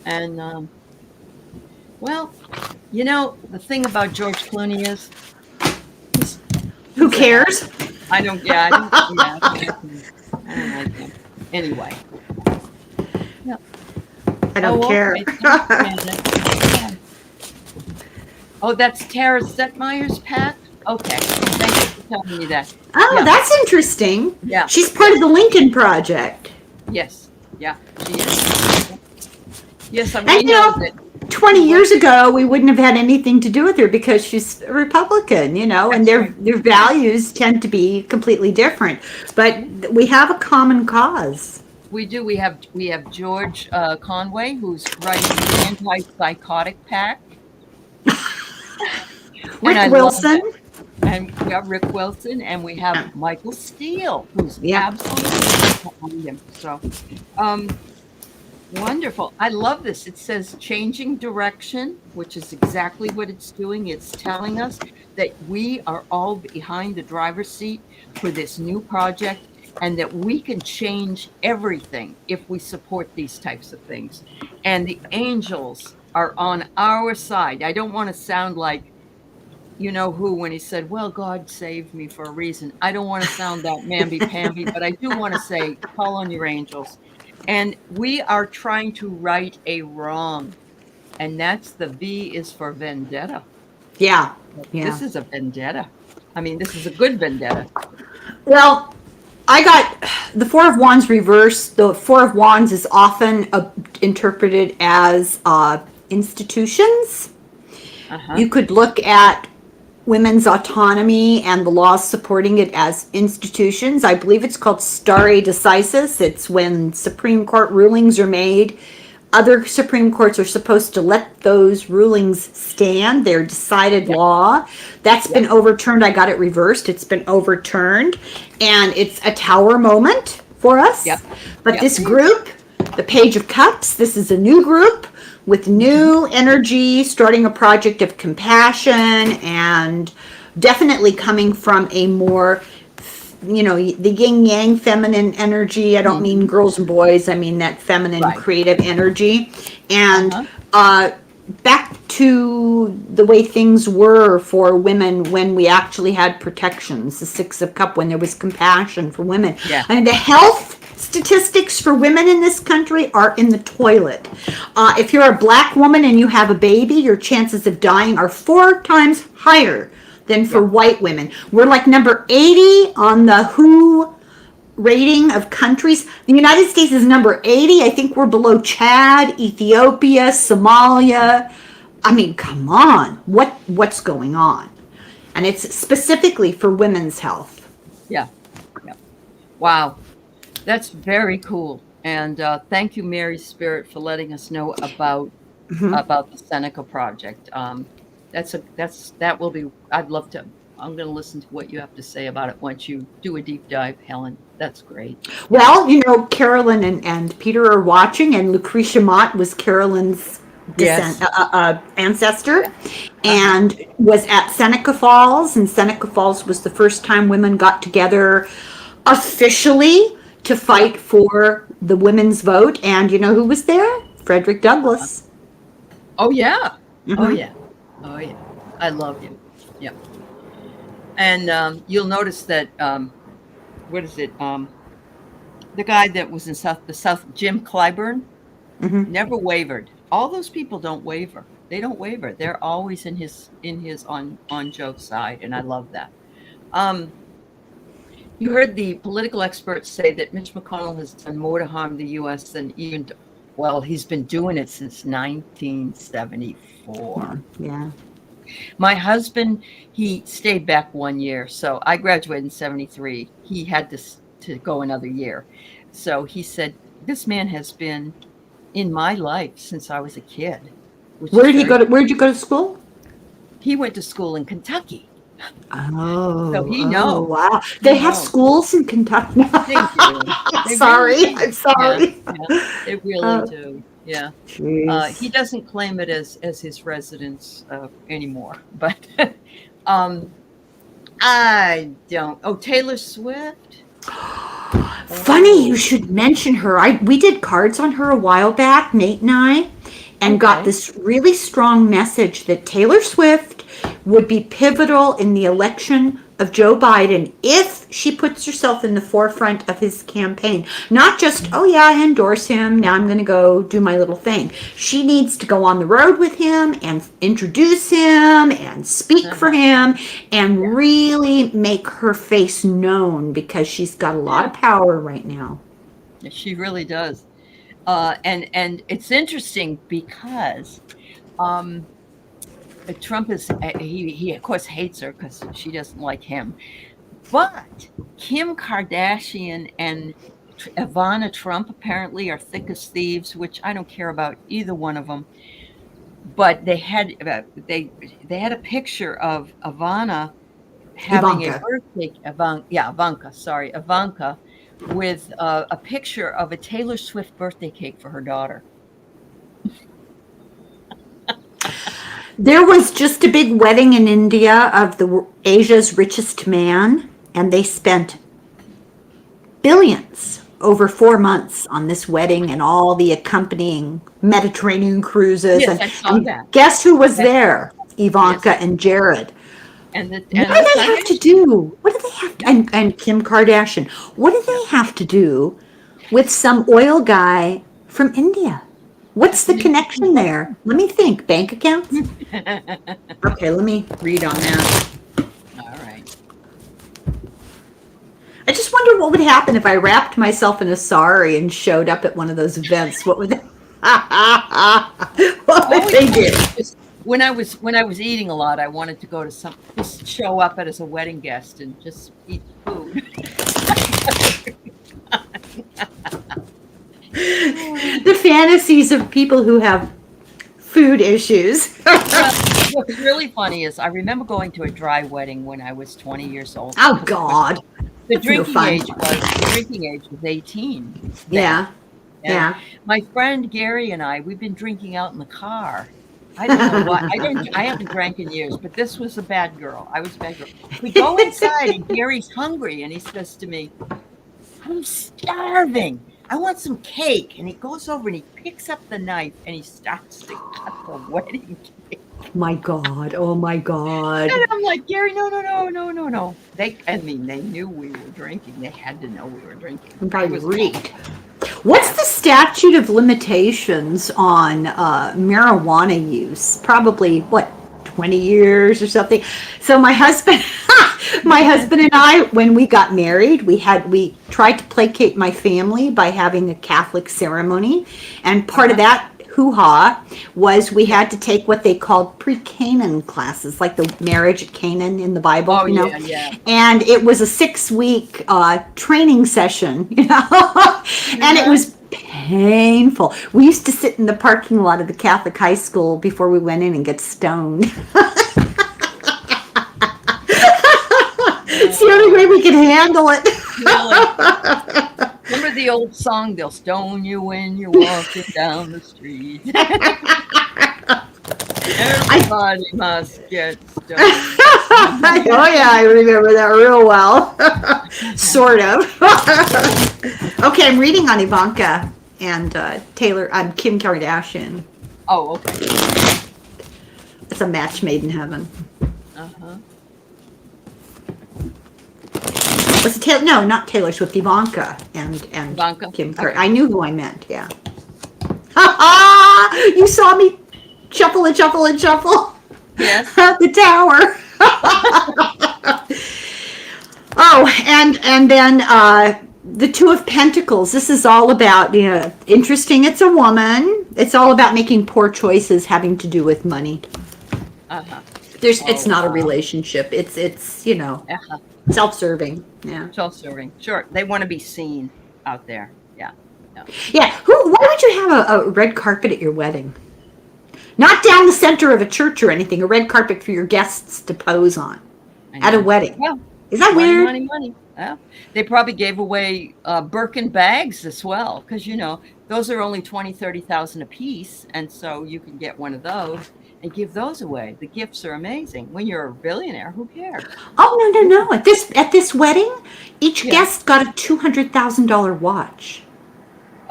Speaker 1: And, well, you know, the thing about George Clooney is...
Speaker 2: Who cares?
Speaker 1: I don't like him. Anyway. Yeah.
Speaker 2: I don't care.
Speaker 1: Okay. Oh, that's Tara Setmeyer's Pat? Okay. Thank you for telling me that.
Speaker 2: Oh,
Speaker 1: Yeah.
Speaker 2: that's interesting.
Speaker 1: Yeah.
Speaker 2: She's part of the Lincoln Project.
Speaker 1: Yes. Yeah, she is. Yes, I
Speaker 2: And
Speaker 1: mean, that.
Speaker 2: 20 years ago, we wouldn't have had anything to do with her because she's a Republican, and their values tend to be completely different. But we have a common cause.
Speaker 1: We do. We have George Conway, who's writing the anti-psychotic pact.
Speaker 2: Rick Wilson.
Speaker 1: And we have Rick Wilson, and we have Michael Steele, who's absolutely behind him. So, wonderful. I love this. It says changing direction, which is exactly what it's doing. It's telling us that we are all behind the driver's seat for this new project, and that we can change everything if we support these types of things. And the angels are on our side. I don't want to sound like, who, when he said, well, God saved me for a reason. I don't want to sound that mamby-pamby, but I do want to say, call on your angels. And we are trying to right a wrong. And that's the V is for vendetta.
Speaker 2: Yeah.
Speaker 1: This is a vendetta. I mean, this is a good vendetta.
Speaker 2: Well, I got the Four of Wands reversed. The Four of Wands is often interpreted as institutions. You could look at women's autonomy and the laws supporting it as institutions. I believe it's called stare decisis. It's when Supreme Court rulings are made. Other Supreme Courts are supposed to let those rulings stand. They're decided law. That's been overturned. I got it reversed. It's been overturned. And it's a tower moment for us. But this group, the Page of Cups, this is a new group with new energy, starting a project of compassion, and definitely coming from a more, the yin-yang feminine energy. I don't mean girls and boys. I mean that feminine creative energy. And back to the way things were for women when we actually had protections, the Six of Cups, when there was compassion for women. I mean, the health statistics for women in this country are in the toilet. If you're a black woman and you have a baby, your chances of dying are 4 times higher than for white women. We're like number 80 on the WHO rating of countries. The United States is number 80. I think we're below Chad, Ethiopia, Somalia. I mean, come on. What's going on? And it's specifically for women's health.
Speaker 1: Yeah. Wow. That's very cool. And thank you, Mary Spirit, for letting us know about the Seneca Project. That will be, I'm going to listen to what you have to say about it once you do a deep dive, Helen. That's great.
Speaker 2: Well, Carolyn and Peter are watching, and Lucretia Mott was Carolyn's ancestor, and was at Seneca Falls. And Seneca Falls was the first time women got together officially to fight for the women's vote. And you know who was there? Frederick Douglass.
Speaker 1: Oh, yeah. Oh, yeah. I love him. Yeah. And you'll notice that, what is it? The guy that was in the South, Jim Clyburn, never wavered. all those people don't waver. They don't waver. They're always in his on Joe's side, and I love that. Um, you heard the political experts say that Mitch McConnell has done more to harm the U.S. than even, well, he's been doing it since 1974.
Speaker 2: Yeah.
Speaker 1: My husband, he stayed back 1 year. So I graduated in 73. He had to go another year. So he said, this man has been in my life since I was a kid.
Speaker 2: Where'd you go to school?
Speaker 1: He went to school in Kentucky.
Speaker 2: Oh,
Speaker 1: so he knows.
Speaker 2: Wow. They have schools in Kentucky.
Speaker 1: Sorry.
Speaker 2: I'm sorry.
Speaker 1: They really do. Yeah. He doesn't claim it as his residence anymore, but I don't. Oh, Taylor Swift.
Speaker 2: Funny you should mention her. We did cards on her a while back, Nate and I, and got this really strong message that Taylor Swift would be pivotal in the election of Joe Biden if she puts herself in the forefront of his campaign. Not just, oh yeah, I endorse him, now I'm going to go do my little thing. She needs to go on the road with him and introduce him and speak for him and really make her face known, because she's got a lot of power right now.
Speaker 1: Yeah, she really does. And it's interesting because Trump is, he of course hates her because she doesn't like him. But Kim Kardashian and Ivana Trump apparently are thick as thieves, which I don't care about either one of them. But they had a picture of Ivana having a birthday, Ivanka, with a picture of a Taylor Swift birthday cake for her daughter.
Speaker 2: There was just a big wedding in India of Asia's richest man, and they spent billions over 4 months on this wedding and all the accompanying Mediterranean cruises.
Speaker 1: Yes, I saw that.
Speaker 2: Guess who was there? Ivanka and Jared.
Speaker 1: What do
Speaker 2: they have to do? What do they have to, and Kim Kardashian? What do they have to do with some oil guy from India? What's the connection there? Let me think. Bank accounts? Okay, let me read on that.
Speaker 1: All right.
Speaker 2: I just wonder what would happen if I wrapped myself in a sari and showed up at one of those events. What would they, they do?
Speaker 1: When I was eating a lot, I wanted to go to just show up as a wedding guest and just eat food.
Speaker 2: The fantasies of people who have food issues.
Speaker 1: What's really funny is I remember going to a dry wedding when I was 20 years old.
Speaker 2: Oh God!
Speaker 1: The drinking age was 18.
Speaker 2: Yeah.
Speaker 1: My friend Gary and we've been drinking out in the car. I don't know why. I haven't drank in years, but this was a bad girl. I was a bad girl. We go inside and Gary's hungry and he says to me, "I'm starving. I want some cake." And he goes over and he picks up the knife and he starts to cut the wedding cake.
Speaker 2: My God. Oh my God.
Speaker 1: And I'm like, Gary, no. They knew we were drinking. They had to know we were drinking.
Speaker 2: Probably reeked. What's the statute of limitations on marijuana use? Probably, 20 years or something. So my husband and I, when we got married, we tried to placate my family by having a Catholic ceremony. And part of that hoo-ha was we had to take what they called pre-Canaan classes, like the marriage at Canaan in the Bible,
Speaker 1: Yeah.
Speaker 2: And it was a 6-week training session, and it was painful. We used to sit in the parking lot of the Catholic high school before we went in and get stoned. It's the only way we could handle it.
Speaker 1: Really? Remember the old song, "They'll stone you when you're walking down the street." Everybody must get stoned.
Speaker 2: Oh yeah, I remember that real well. Sort of. Okay, I'm reading on Ivanka and Taylor. I'm Kim Kardashian.
Speaker 1: Oh, okay.
Speaker 2: It's a match made in heaven. Was it Taylor? No, not Taylor Swift. Ivanka and
Speaker 1: Ivanka?
Speaker 2: Kim.
Speaker 1: Okay.
Speaker 2: I knew who I meant. Yeah. You saw me shuffle and shuffle and shuffle.
Speaker 1: Yes.
Speaker 2: The tower. Oh, and then the Two of Pentacles. This is all about, interesting. It's a woman. It's all about making poor choices having to do with money.
Speaker 1: Uh-huh.
Speaker 2: It's not a relationship. It's
Speaker 1: Uh-huh.
Speaker 2: self-serving. Yeah.
Speaker 1: Self-serving. Sure. They want to be seen out there. Yeah.
Speaker 2: Yeah. Why would you have a red carpet at your wedding? Not down the center of a church or anything. A red carpet for your guests to pose on at a wedding.
Speaker 1: Well,
Speaker 2: is that
Speaker 1: money,
Speaker 2: weird?
Speaker 1: Money. Yeah. They probably gave away Birkin bags as well, because those are only 20, 30,000 a piece, and so you can get one of those and give those away. The gifts are amazing. When you're a billionaire, who cares?
Speaker 2: Oh no! At this wedding, each guest got a $200,000 watch.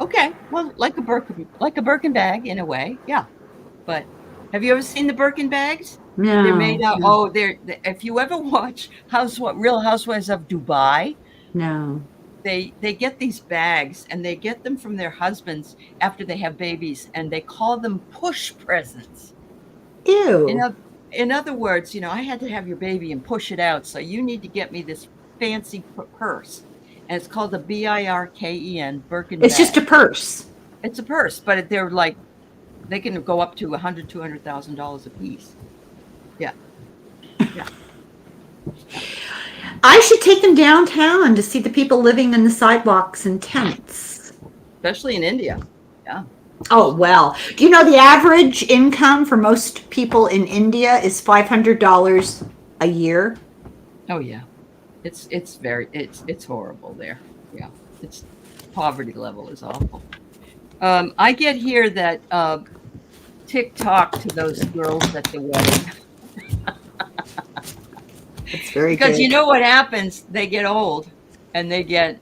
Speaker 1: Okay, well, like a Birkin bag in a way, yeah. But have you ever seen the Birkin bags?
Speaker 2: No.
Speaker 1: They're made out. No. Oh, if you ever watch Real Housewives of Dubai,
Speaker 2: no,
Speaker 1: they get these bags and they get them from their husbands after they have babies, and they call them push presents.
Speaker 2: Ew.
Speaker 1: In other words, I had to have your baby and push it out, so you need to get me this fancy purse, and it's called the Birken Birkin.
Speaker 2: It's just a purse.
Speaker 1: It's a purse, but they're like, they can go up to $100,000, $200,000 a piece. Yeah.
Speaker 2: I should take them downtown to see the people living in the sidewalks in tents.
Speaker 1: Especially in India. Yeah.
Speaker 2: Oh, well. Do you know the average income for most people in India is $500 a year?
Speaker 1: Oh, yeah. It's horrible there. Yeah. It's poverty level is awful. I get here that TikTok to those girls at the wedding.
Speaker 2: It's very
Speaker 1: because
Speaker 2: good.
Speaker 1: You know what happens? They get old and they get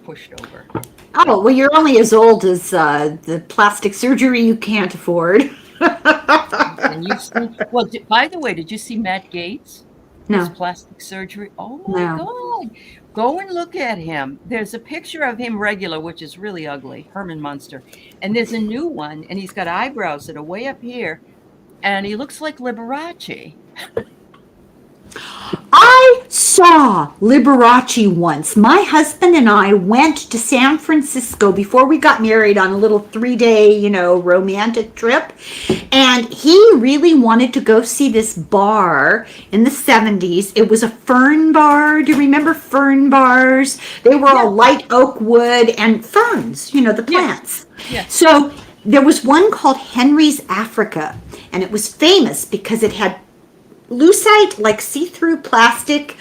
Speaker 1: pushed over.
Speaker 2: Oh, well, you're only as old as the plastic surgery you can't afford.
Speaker 1: And well, by the way, did you see Matt Gaetz?
Speaker 2: No.
Speaker 1: His plastic surgery? Oh my God. Go and look at him. There's a picture of him regular, which is really ugly, Herman Munster. And there's a new one, and he's got eyebrows that are way up here, and he looks like Liberace.
Speaker 2: I saw Liberace once. My husband and I went to San Francisco before we got married on a little 3-day, romantic trip. And he really wanted to go see this bar in the 70s. It was a fern bar. Do you remember fern bars? They were all light oak wood and ferns, the plants.
Speaker 1: Yeah.
Speaker 2: So there was one called Henry's Africa, and it was famous because it had lucite, like see-through plastic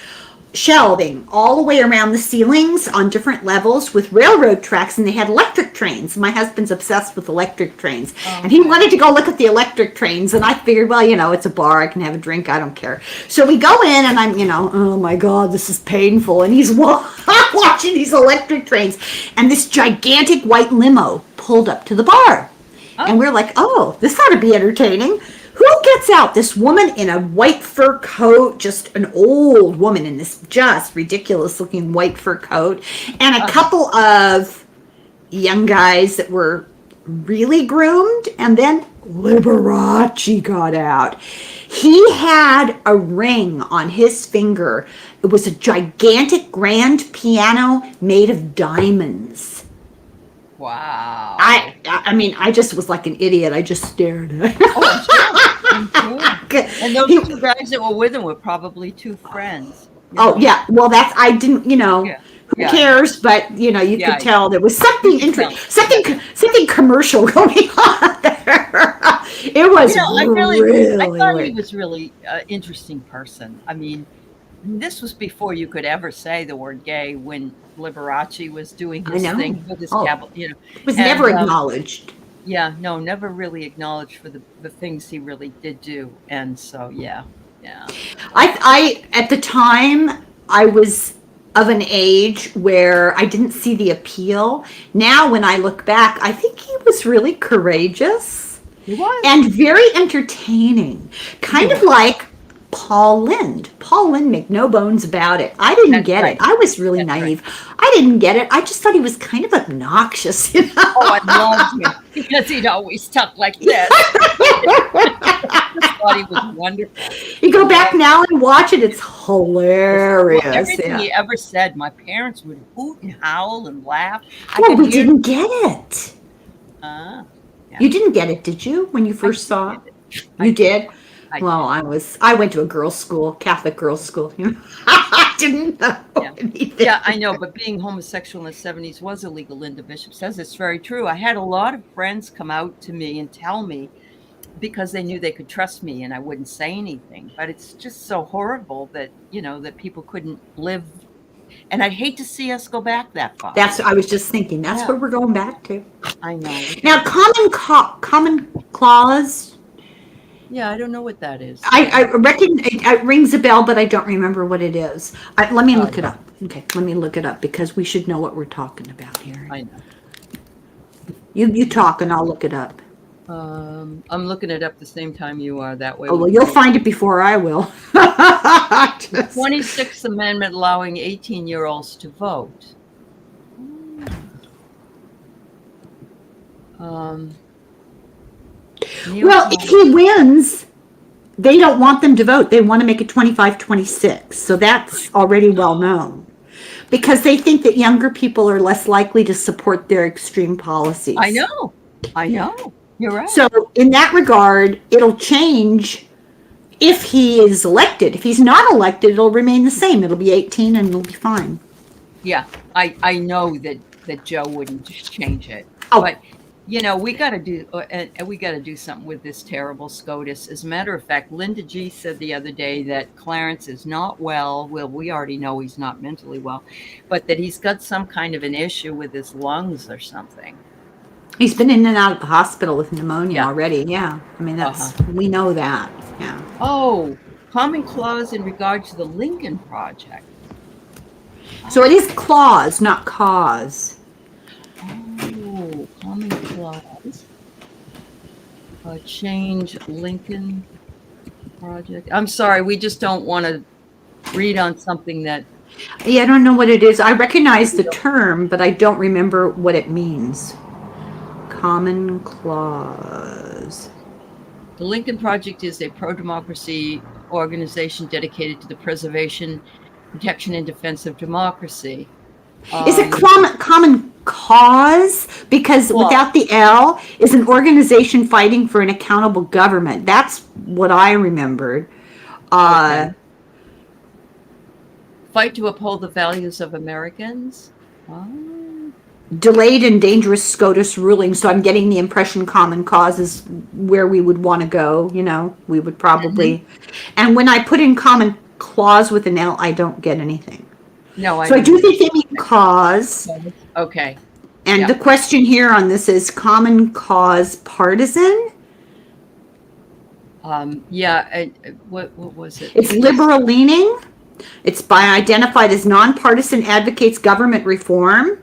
Speaker 2: shelving all the way around the ceilings on different levels with railroad tracks, and they had electric trains. My husband's obsessed with electric trains, and he wanted to go look at the electric trains, and I figured, well, it's a bar, I can have a drink, I don't care. So we go in, and I'm, oh my God, this is painful, and he's watching these electric trains, and this gigantic white limo pulled up to the bar, and we're like, oh, this ought to be entertaining. Who gets out? This woman in a white fur coat, just an old woman in this just ridiculous looking white fur coat, and a couple of young guys that were really groomed, and then Liberace got out. He had a ring on his finger. It was a gigantic grand piano made of diamonds.
Speaker 1: Wow.
Speaker 2: I just was like an idiot. I just stared at it.
Speaker 1: I'm sure. And those two guys that were with him were probably two friends.
Speaker 2: Yeah. Well, I didn't, who cares? But, you could tell there was something interesting, something commercial going on there. It was
Speaker 1: I thought he was really interesting person. I mean, this was before you could ever say the word gay when Liberace was doing his thing with his
Speaker 2: It was never acknowledged.
Speaker 1: Yeah, no, never really acknowledged for the things he really did do. And so, yeah.
Speaker 2: I at the time, I was of an age where I didn't see the appeal. Now, when I look back, I think he was really courageous.
Speaker 1: He was.
Speaker 2: And very entertaining. Kind of like Paul Lynde. Paul Lynde, make no bones about it. I didn't
Speaker 1: That's
Speaker 2: get
Speaker 1: right.
Speaker 2: it. I was really
Speaker 1: That's
Speaker 2: naive. I didn't get it. I just thought he was kind of obnoxious, you know.
Speaker 1: Oh, I loved him because he'd always talk like this. I just thought he was wonderful.
Speaker 2: You go back now and watch it, it's hilarious.
Speaker 1: Well, everything
Speaker 2: Yeah.
Speaker 1: he ever said, my parents would hoot and howl and laugh.
Speaker 2: Well, we didn't get it.
Speaker 1: Yeah.
Speaker 2: You didn't get it, did you, when you first saw it? You did? Well, I went to a girls' school, Catholic girls' school. You know? I didn't know anything.
Speaker 1: Yeah, I know, but being homosexual in the 70s was illegal. Linda Bishop says it's very true. I had a lot of friends come out to me and tell me because they knew they could trust me and I wouldn't say anything. But it's just so horrible that, you know, that people couldn't live. And I'd hate to see us go back that far.
Speaker 2: I was just thinking, that's what we're going back to.
Speaker 1: I know.
Speaker 2: Now, common clause.
Speaker 1: Yeah, I don't know what that is.
Speaker 2: I reckon it rings a bell, but I don't remember what it is. Let me look it up. Okay, let me look it up because we should know what we're talking about here.
Speaker 1: I know.
Speaker 2: You talk and I'll look it up.
Speaker 1: I'm looking it up the same time you are. That way.
Speaker 2: Oh, well, you'll find it before I will.
Speaker 1: The 26th Amendment allowing 18-year-olds to vote.
Speaker 2: Well, if he wins, they don't want them to vote. They want to make it 25-26. So that's already well known. Because they think that younger people are less likely to support their extreme policies.
Speaker 1: I know. You're right.
Speaker 2: So in that regard, it'll change if he is elected. If he's not elected, it'll remain the same. It'll be 18 and it'll be fine.
Speaker 1: Yeah, I know that Joe wouldn't change it.
Speaker 2: Oh.
Speaker 1: But you know, we got to do something with this terrible SCOTUS. As a matter of fact, Linda G said the other day that Clarence is not well. Well, we already know he's not mentally well, but that he's got some kind of an issue with his lungs or something.
Speaker 2: He's been in and out of the hospital with pneumonia already. Yeah, I mean we know that. Yeah.
Speaker 1: Oh, common clause in regard to the Lincoln Project.
Speaker 2: So it is clause, not cause.
Speaker 1: Oh, common clause. Change Lincoln Project. I'm sorry, we just don't want to read on something that.
Speaker 2: Yeah, I don't know what it is. I recognize the term, but I don't remember what it means. Common clause.
Speaker 1: The Lincoln Project is a pro-democracy organization dedicated to the preservation, protection, and defense of democracy.
Speaker 2: Is it common cause? Because without the L, is an organization fighting for an accountable government. That's what I remembered.
Speaker 1: Okay. Fight to uphold the values of Americans.
Speaker 2: Delayed and dangerous SCOTUS ruling. So I'm getting the impression common cause is where we would want to go. You know, we would probably. And when I put in common clause with an L, I don't get anything.
Speaker 1: No,
Speaker 2: I do think they mean cause.
Speaker 1: Okay.
Speaker 2: And the question here on this is common cause partisan?
Speaker 1: What was it?
Speaker 2: It's liberal leaning. It's identified as nonpartisan advocates government reform.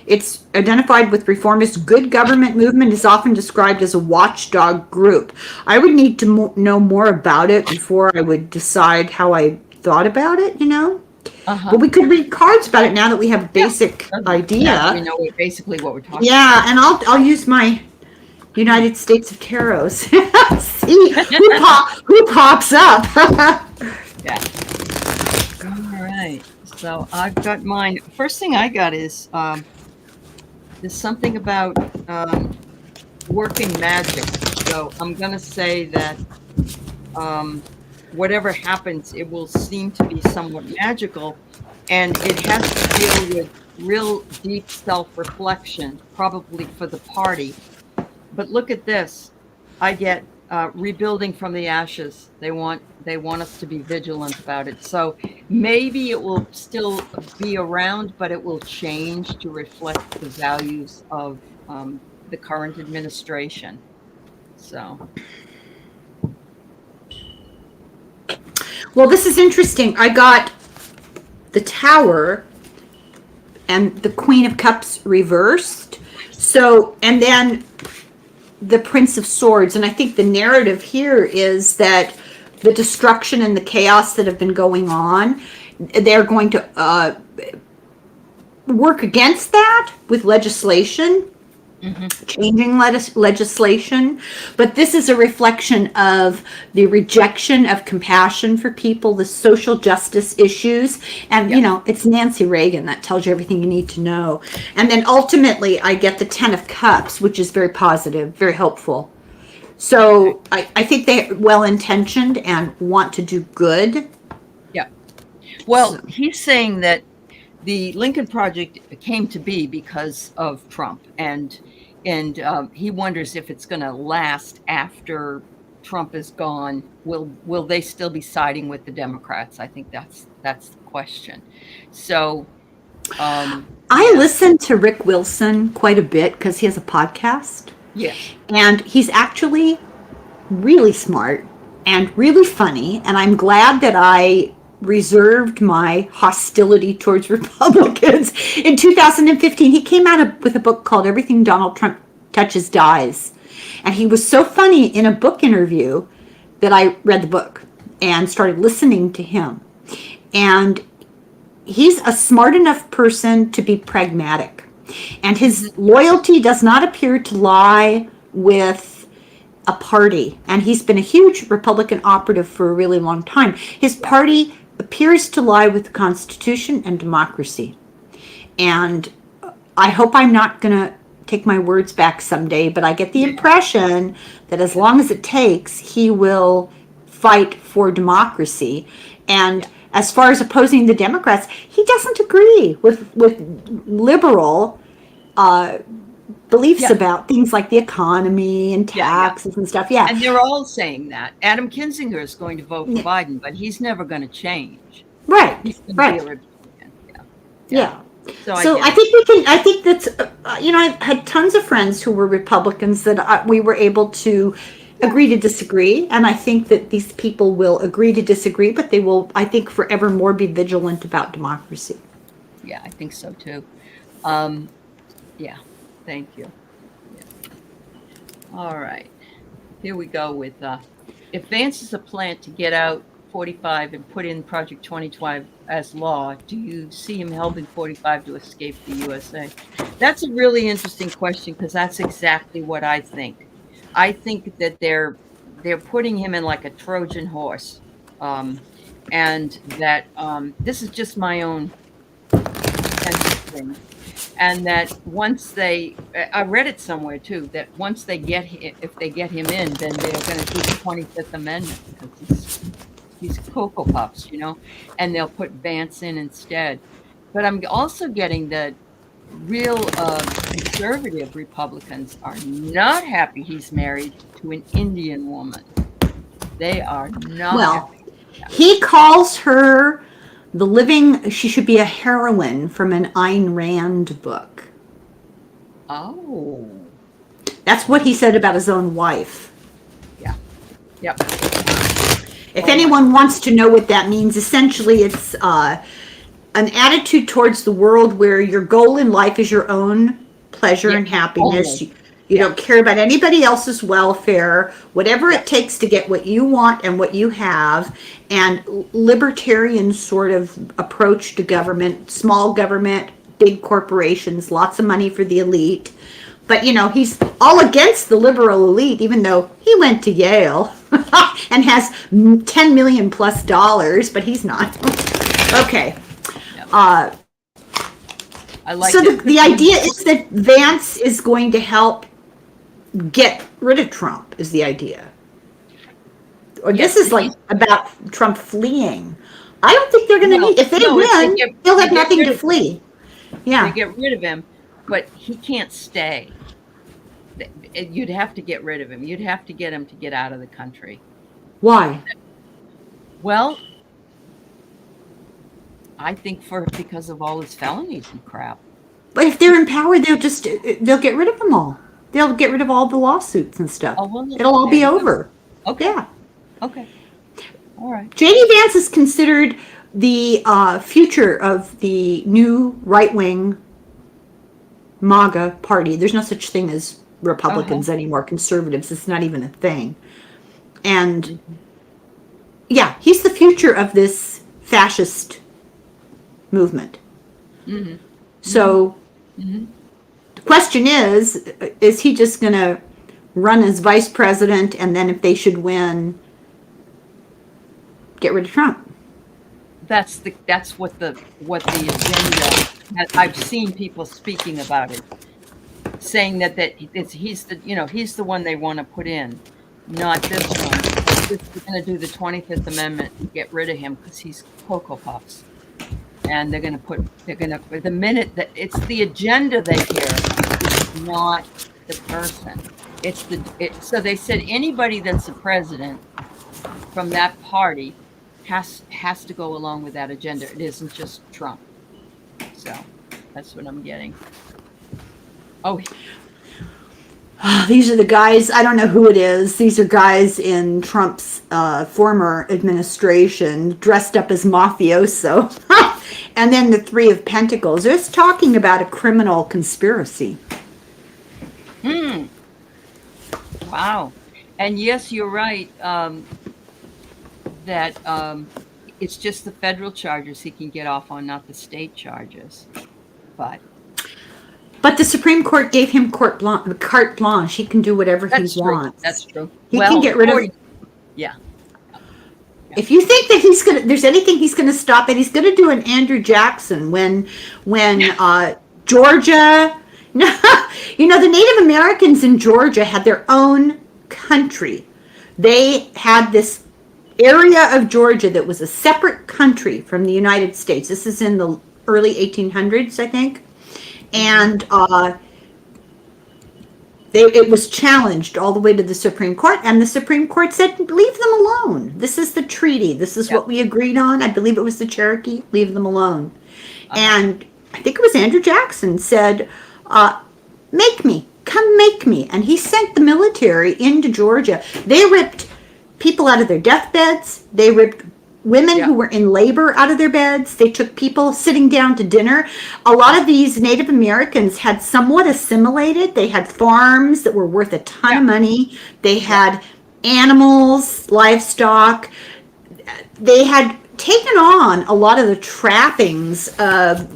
Speaker 2: It's identified with reformist good government movement is often described as a watchdog group. I would need to know more about it before I would decide how I thought about it, you know? But we could read cards about it now that we have a basic idea.
Speaker 1: Yeah, we know basically what we're talking about.
Speaker 2: Yeah, and I'll use my United States of Tarot. See who pops up.
Speaker 1: Yeah. All right. So I've got mine. First thing I got is there's something about working magic. So I'm going to say that whatever happens, it will seem to be somewhat magical, and it has to deal with real deep self-reflection, probably for the party. But look at this. I get rebuilding from the ashes. They want us to be vigilant about it. So maybe it will still be around, but it will change to reflect the values of the current administration. So.
Speaker 2: Well, this is interesting. I got the Tower and the Queen of Cups reversed. So, and then the Prince of Swords. And I think the narrative here is that the destruction and the chaos that have been going on, they're going to work against that with legislation, changing legislation. But this is a reflection of the rejection of compassion for people, the social justice issues. And, you know, it's Nancy Reagan that tells you everything you need to know. And then ultimately, I get the 10 of Cups, which is very positive, very hopeful. So I think they're well-intentioned and want to do good.
Speaker 1: Yeah. Well, he's saying that the Lincoln Project came to be because of Trump, and he wonders if it's going to last after Trump is gone. Will they still be siding with the Democrats? I think that's the question. So
Speaker 2: I listen to Rick Wilson quite a bit because he has a podcast.
Speaker 1: Yeah.
Speaker 2: And he's actually really smart and really funny. And I'm glad that I reserved my hostility towards Republicans. In 2015, he came out with a book called Everything Donald Trump Touches Dies. And he was so funny in a book interview that I read the book and started listening to him. And he's a smart enough person to be pragmatic. And his loyalty does not appear to lie with a party. And he's been a huge Republican operative for a really long time. His party appears to lie with the Constitution and democracy. And I hope I'm not going to take my words back someday, but I get the impression that as long as it takes, he will fight for democracy. And as far as opposing the Democrats, he doesn't agree with liberal beliefs about things like the economy and taxes and stuff. Yeah.
Speaker 1: And they're all saying that. Adam Kinzinger is going to vote for Biden, but he's never going to change.
Speaker 2: Right.
Speaker 1: He's going to be a Republican.
Speaker 2: Yeah. So I think that's, you know, I've had tons of friends who were Republicans that we were able to agree to disagree. And I think that these people will agree to disagree, but they will, I think, forevermore be vigilant about democracy.
Speaker 1: Yeah, I think so too. Yeah, thank you. Yeah. All right. Here we go with, if Vance is a plant to get out 45 and put in Project 2012 as law, do you see him helping 45 to escape the USA? That's a really interesting question because that's exactly what I think. I think that they're putting him in like a Trojan horse, and that this is just my own thing, and that once I read it somewhere too, that once if they get him in, then they're going to do the 25th Amendment because he's Cocoa Puffs, you know, and they'll put Vance in instead. But I'm also getting that real conservative Republicans are not happy he's married to an Indian woman. They are not happy.
Speaker 2: He calls her she should be a heroine from an Ayn Rand book.
Speaker 1: Oh.
Speaker 2: That's what he said about his own wife.
Speaker 1: Yeah. Yep.
Speaker 2: If anyone wants to know what that means, essentially it's an attitude towards the world where your goal in life is your own pleasure and happiness. You don't care about anybody else's welfare, whatever it takes to get what you want and what you have. And libertarian sort of approach to government, small government, big corporations, lots of money for the elite. But, you know, he's all against the liberal elite, even though he went to Yale and has $10 million plus, but he's not. Okay.
Speaker 1: I like
Speaker 2: so the idea is that Vance is going to help get rid of Trump, is the idea. Or this is like about Trump fleeing. I don't think they're going to need, if they win, he'll have nothing to flee. Yeah.
Speaker 1: They get rid of him, but he can't stay. You'd have to get rid of him. You'd have to get him to get out of the country.
Speaker 2: Why?
Speaker 1: Well, I think because of all his felonies and crap.
Speaker 2: But if they're in power, they'll get rid of them all. They'll get rid of all the lawsuits and stuff. It'll all be over.
Speaker 1: Okay.
Speaker 2: Yeah.
Speaker 1: Okay. All right.
Speaker 2: J.D. Vance is considered the future of the new right-wing MAGA party. There's no such thing as Republicans anymore, conservatives. It's not even a thing. And yeah, he's the future of this fascist movement.
Speaker 1: Mm-hmm.
Speaker 2: So
Speaker 1: Mm-hmm.
Speaker 2: the question is he just going to run as vice president, and then if they should win, get rid of Trump?
Speaker 1: That's what the agenda. I've seen people speaking about it, saying that he's the one they want to put in, not this one. They're going to do the 25th Amendment and get rid of him because he's Cocoa Puffs, and they're going to the minute that it's the agenda they hear, it's not the person. So they said anybody that's the president from that party has to go along with that agenda. It isn't just Trump. So that's what I'm getting. Oh,
Speaker 2: these are the guys, I don't know who it is. These are guys in Trump's former administration dressed up as mafioso. And then the Three of Pentacles. They're just talking about a criminal conspiracy.
Speaker 1: Wow. And yes, you're right. That it's just the federal charges he can get off on, not the state charges.
Speaker 2: But the Supreme Court gave him carte blanche. He can do whatever he wants.
Speaker 1: That's true.
Speaker 2: He can get rid of.
Speaker 1: Yeah.
Speaker 2: If you think that there's anything he's gonna stop it, he's gonna do an Andrew Jackson when Georgia. You know, the Native Americans in Georgia had their own country. They had this area of Georgia that was a separate country from the United States. This is in the early 1800s, I think. And it was challenged all the way to the Supreme Court, and the Supreme Court said, leave them alone. This is the treaty. This is what we agreed on. I believe it was the Cherokee. Leave them alone. And I think it was Andrew Jackson said, come make me. And he sent the military into Georgia. They ripped people out of their deathbeds. They ripped women who were in labor out of their beds. They took people sitting down to dinner. A lot of these Native Americans had somewhat assimilated. They had farms that were worth a ton of money. They had animals, livestock. They had taken on a lot of the trappings of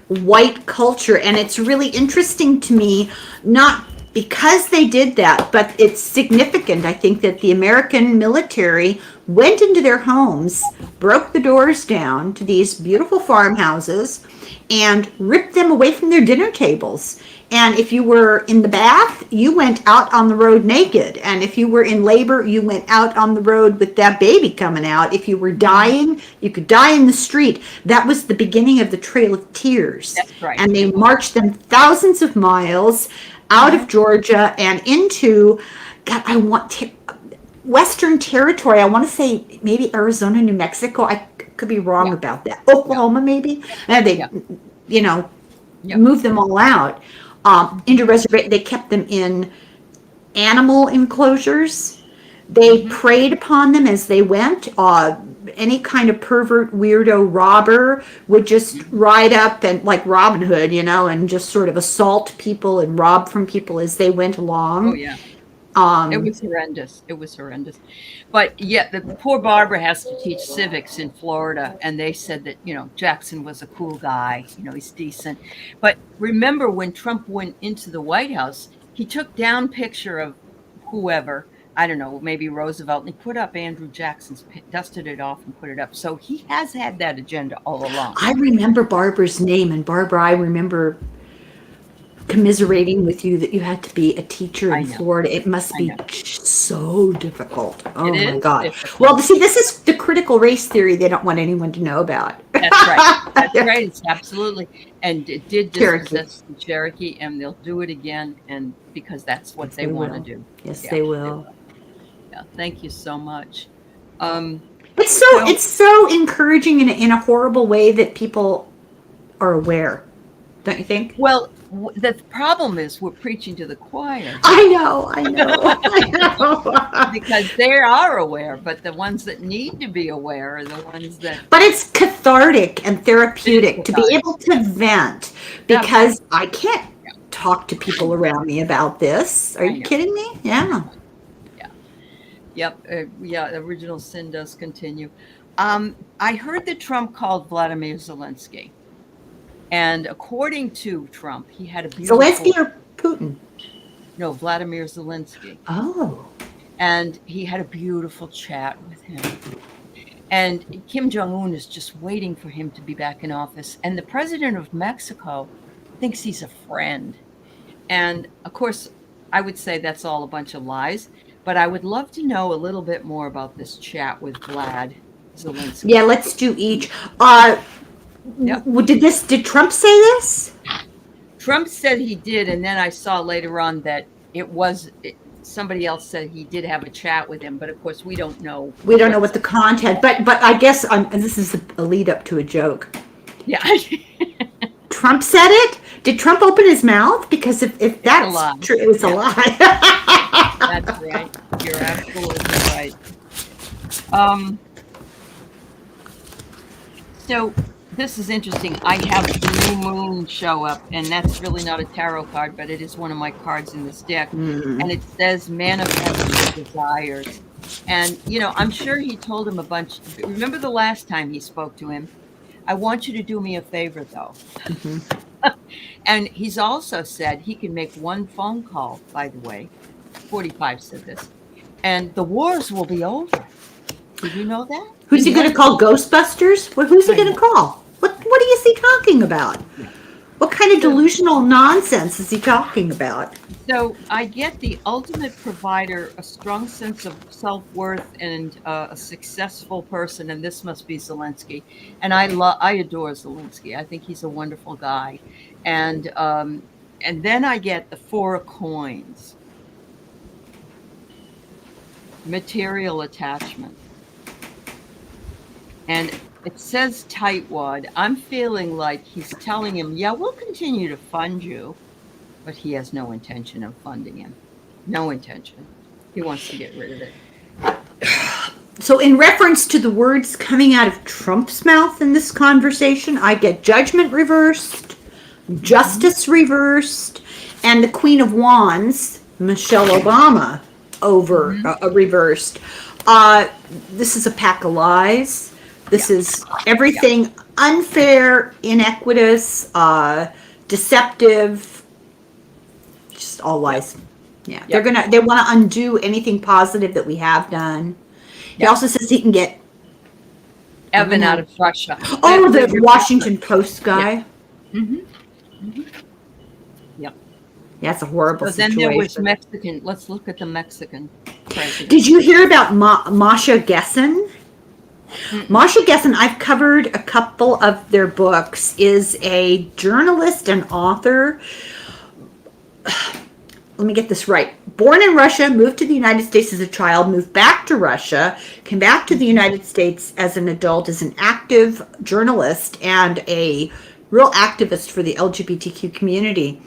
Speaker 2: white culture. And it's really interesting to me, not because they did that, but it's significant, I think, that the American military went into their homes, broke the doors down to these beautiful farmhouses, and ripped them away from their dinner tables. And if you were in the bath, you went out on the road naked. And if you were in labor, you went out on the road with that baby coming out. If you were dying, you could die in the street. That was the beginning of the Trail of Tears.
Speaker 1: That's right.
Speaker 2: And they marched them thousands of miles out of Georgia and into, Western Territory. I want to say maybe Arizona, New Mexico. I could be wrong about that. Oklahoma, maybe. And they, moved them all out into reservation. They kept them in animal enclosures. They preyed upon them as they went. Any kind of pervert, weirdo robber would just ride up and, like Robin Hood, and just sort of assault people and rob from people as they went along.
Speaker 1: Oh, yeah. It was horrendous. But the poor Barbara has to teach civics in Florida, and they said that, Jackson was a cool guy, he's decent. But remember when Trump went into the White House, he took down picture of whoever, I don't know, maybe Roosevelt, and he put up Andrew Jackson's, dusted it off and put it up. So he has had that agenda all along.
Speaker 2: I remember Barbara's name, and Barbara, I remember commiserating with you that you had to be a teacher in Florida. It must be so difficult. Oh my God. Difficult. Well, see, this is the critical race theory they don't want anyone to know about.
Speaker 1: That's right. That's right. It's absolutely. And it did dispossess the Cherokee, and they'll do it again, and because that's what they want to do.
Speaker 2: Yes, they will.
Speaker 1: Yeah. Thank you so much.
Speaker 2: It's so encouraging in a horrible way that people are aware. Don't you think?
Speaker 1: Well, the problem is we're preaching to the choir.
Speaker 2: I know.
Speaker 1: Because they are aware, but the ones that need to be aware are the ones that...
Speaker 2: But it's cathartic and therapeutic to be able to vent, because I can't talk to people around me about this. Are you kidding me? Yeah.
Speaker 1: Yep. Yeah, original sin does continue. I heard that Trump called Vladimir Zelensky. And according to Trump, he had a beautiful...
Speaker 2: Zelensky or Putin?
Speaker 1: No, Vladimir Zelensky.
Speaker 2: Oh.
Speaker 1: And he had a beautiful chat with him. And Kim Jong-un is just waiting for him to be back in office. And the president of Mexico thinks he's a friend. And of course, I would say that's all a bunch of lies. But I would love to know a little bit more about this chat with Vlad Zelensky.
Speaker 2: Yeah, let's do each.
Speaker 1: Yep.
Speaker 2: Did Trump say this?
Speaker 1: Trump said he did, and then I saw later on that somebody else said he did have a chat with him, but of course we don't know.
Speaker 2: We don't know what the content, but I guess this is a lead up to a joke.
Speaker 1: Yeah.
Speaker 2: Trump said it? Did Trump open his mouth? Because if that's true, it was a lie.
Speaker 1: That's right. You're absolutely right. So this is interesting. I have the new moon show up, and that's really not a tarot card, but it is one of my cards in this deck. And it says manifest your desires. And, I'm sure he told him a bunch. Remember the last time he spoke to him? I want you to do me a favor, though. And he's also said he can make one phone call, by the way. 45 said this. And the wars will be over. Did you know that?
Speaker 2: Who's he going to call Ghostbusters? Who's he going to call? What is he talking about? What kind of delusional nonsense is he talking about?
Speaker 1: So I get the ultimate provider, a strong sense of self-worth, and a successful person, and this must be Zelensky. And I adore Zelensky. I think he's a wonderful guy. And then I get the 4 of coins. Material attachment. And it says tightwad. I'm feeling like he's telling him, yeah, we'll continue to fund you, but he has no intention of funding him. No intention. He wants to get rid of it.
Speaker 2: So in reference to the words coming out of Trump's mouth in this conversation, I get judgment reversed, justice reversed, and the Queen of Wands, Michelle Obama, reversed. This is a pack of lies. This is everything unfair, inequitous, deceptive, just all lies. Yeah, they want to undo anything positive that we have done. He also says he can get
Speaker 1: Evan out of Russia.
Speaker 2: Oh, the Washington Post guy.
Speaker 1: Yep.
Speaker 2: Yeah, it's a horrible situation.
Speaker 1: Then there was Mexican. Let's look at the Mexican president.
Speaker 2: Did you hear about Masha Gessen? Masha Gessen, I've covered a couple of their books, is a journalist and author. Let me get this right. Born in Russia, moved to the United States as a child, moved back to Russia, came back to the United States as an adult, as an active journalist and a real activist for the LGBTQ community.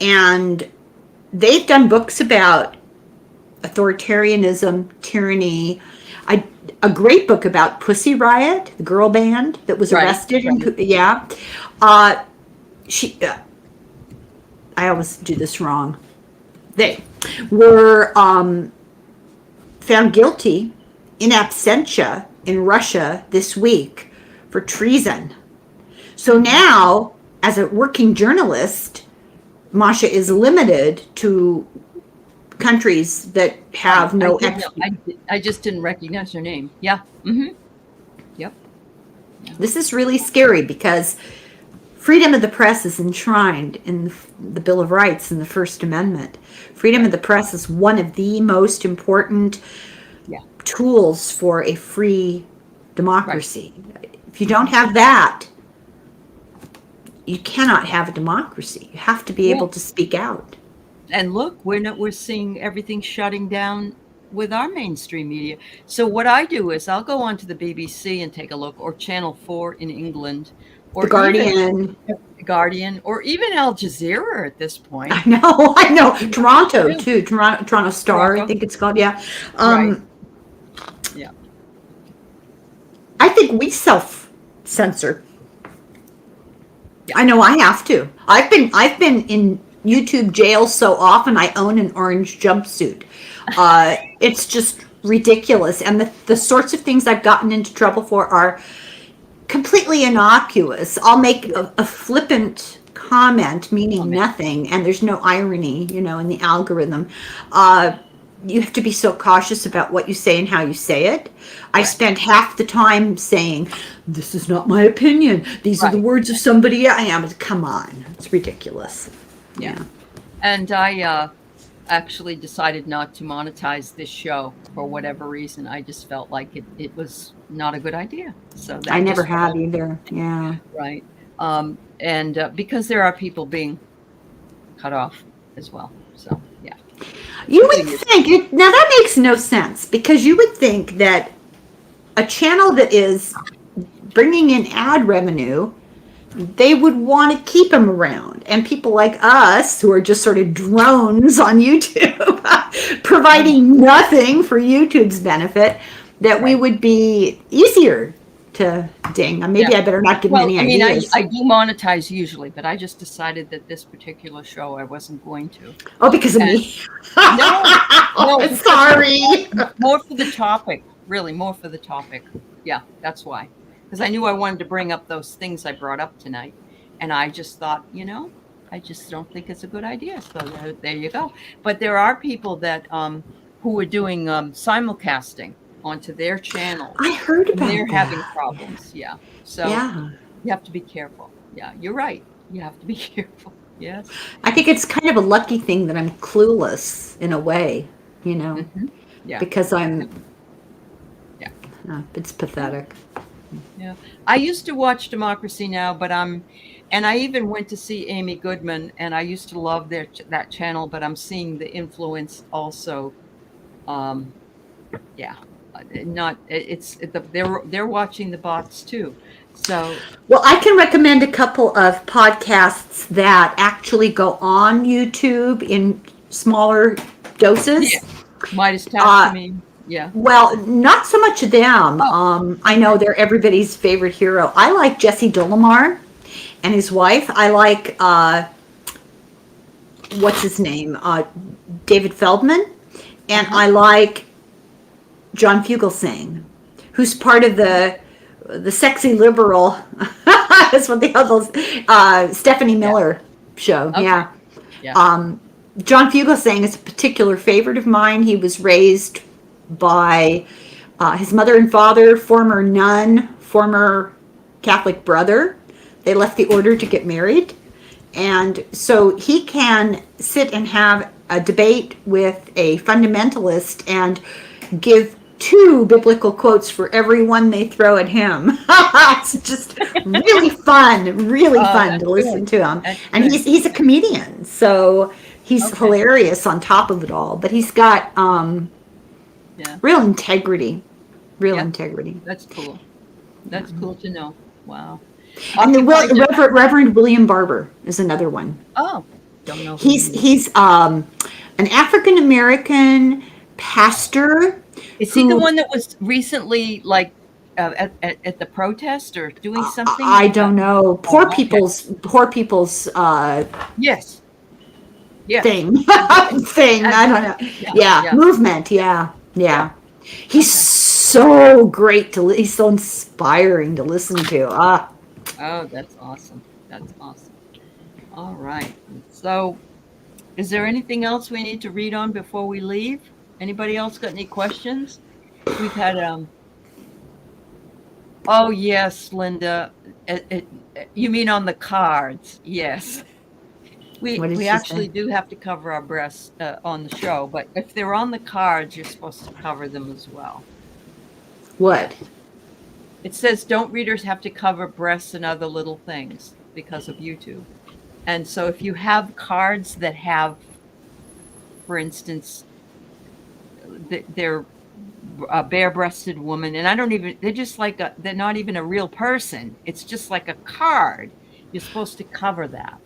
Speaker 2: And they've done books about authoritarianism, tyranny. A great book about Pussy Riot, the girl band that was arrested. I always do this wrong. They were found guilty in absentia in Russia this week for treason. So now, as a working journalist, Masha is limited to countries that have no...
Speaker 1: I just didn't recognize her name. Yeah. Mm-hmm. Yep. Yeah.
Speaker 2: This is really scary because freedom of the press is enshrined in the Bill of Rights and the First Amendment. Freedom of the press is one of the most important tools for a free democracy. Right. If you don't have that, you cannot have a democracy. You have to be able to speak out.
Speaker 1: And look, we're seeing everything shutting down with our mainstream media. So what I do is I'll go onto the BBC and take a look, or Channel 4 in England, or The Guardian, or even Al Jazeera at this point.
Speaker 2: I know. Toronto too. Toronto Star, I think it's called. Yeah.
Speaker 1: Yeah.
Speaker 2: I think we self-censor. Yeah. I know I have to. I've been in YouTube jail so often I own an orange jumpsuit. It's just ridiculous. And the sorts of things I've gotten into trouble for are completely innocuous. I'll make a flippant comment meaning nothing, and there's no irony, in the algorithm. You have to be so cautious about what you say and how you say it. I spend half the time saying, "This is not my opinion. These are the words of somebody I am." Come on, it's ridiculous. Yeah.
Speaker 1: And I actually decided not to monetize this show for whatever reason. I just felt like it was not a good idea. So
Speaker 2: I never have either. Yeah.
Speaker 1: Right. And because there are people being cut off as well. So, yeah.
Speaker 2: You would think, now that makes no sense, because you would think that a channel that is bringing in ad revenue, they would want to keep them around. And people like us, who are just sort of drones on YouTube, providing nothing for YouTube's benefit, that we would be easier to ding. Maybe I better not give them any ideas.
Speaker 1: I do monetize usually, but I just decided that this particular show I wasn't going to.
Speaker 2: Oh, because of me?
Speaker 1: No,
Speaker 2: sorry.
Speaker 1: More for the topic, really, more for the topic. Yeah, that's why. Because I knew I wanted to bring up those things I brought up tonight. And I just thought, I just don't think it's a good idea. So there you go. But there are people that who are doing simulcasting onto their channel.
Speaker 2: I heard about that.
Speaker 1: They're having problems. Yeah. So you have to be careful. Yeah, you're right. You have to be careful. Yes.
Speaker 2: I think it's kind of a lucky thing that I'm clueless in a way,
Speaker 1: Mm-hmm. Yeah.
Speaker 2: Because I'm. Yeah. It's pathetic.
Speaker 1: Yeah. I used to watch Democracy Now!, and I even went to see Amy Goodman, and I used to love that channel, but I'm seeing the influence also. They're watching the bots too. So,
Speaker 2: well, I can recommend a couple of podcasts that actually go on YouTube in smaller doses.
Speaker 1: Yeah. Midas Touch, you mean? Yeah.
Speaker 2: Well, not so much of them. I know they're everybody's favorite hero. I like Jesse Dolomar and his wife. I like what's his name? David Feldman. And I like John Fugelsang, who's part of the sexy liberal. That's what they call those Stephanie Miller show. Okay. Yeah. John Fugelsang is a particular favorite of mine. He was raised by his mother and father, former nun, former Catholic brother. They left the order to get married. And so he can sit and have a debate with a fundamentalist and give 2 biblical quotes for every one they throw at him. It's just really fun to listen to him. And he's a comedian, so he's hilarious on top of it all. But he's got real integrity. Integrity.
Speaker 1: That's cool. That's cool to know. Wow.
Speaker 2: And the Reverend William Barber is another one.
Speaker 1: Oh, don't know.
Speaker 2: He's an African American pastor.
Speaker 1: Is he the one that was recently at the protest or doing something?
Speaker 2: I don't know. Poor people's
Speaker 1: yes.
Speaker 2: Thing. I don't know. Yeah. Movement. Yeah. He's so great he's so inspiring to listen to.
Speaker 1: Oh, that's awesome. That's awesome. All right. So, is there anything else we need to read on before we leave? Anybody else got any questions? We've had oh yes, Linda. You mean on the cards? Yes. We actually do have to cover our breasts on the show, but if they're on the cards, you're supposed to cover them as well.
Speaker 2: What?
Speaker 1: It says, don't readers have to cover breasts and other little things because of YouTube? And so if you have cards that have, for instance, they're a bare-breasted woman, and they're just like they're not even a real person. It's just like a card. You're supposed to cover that.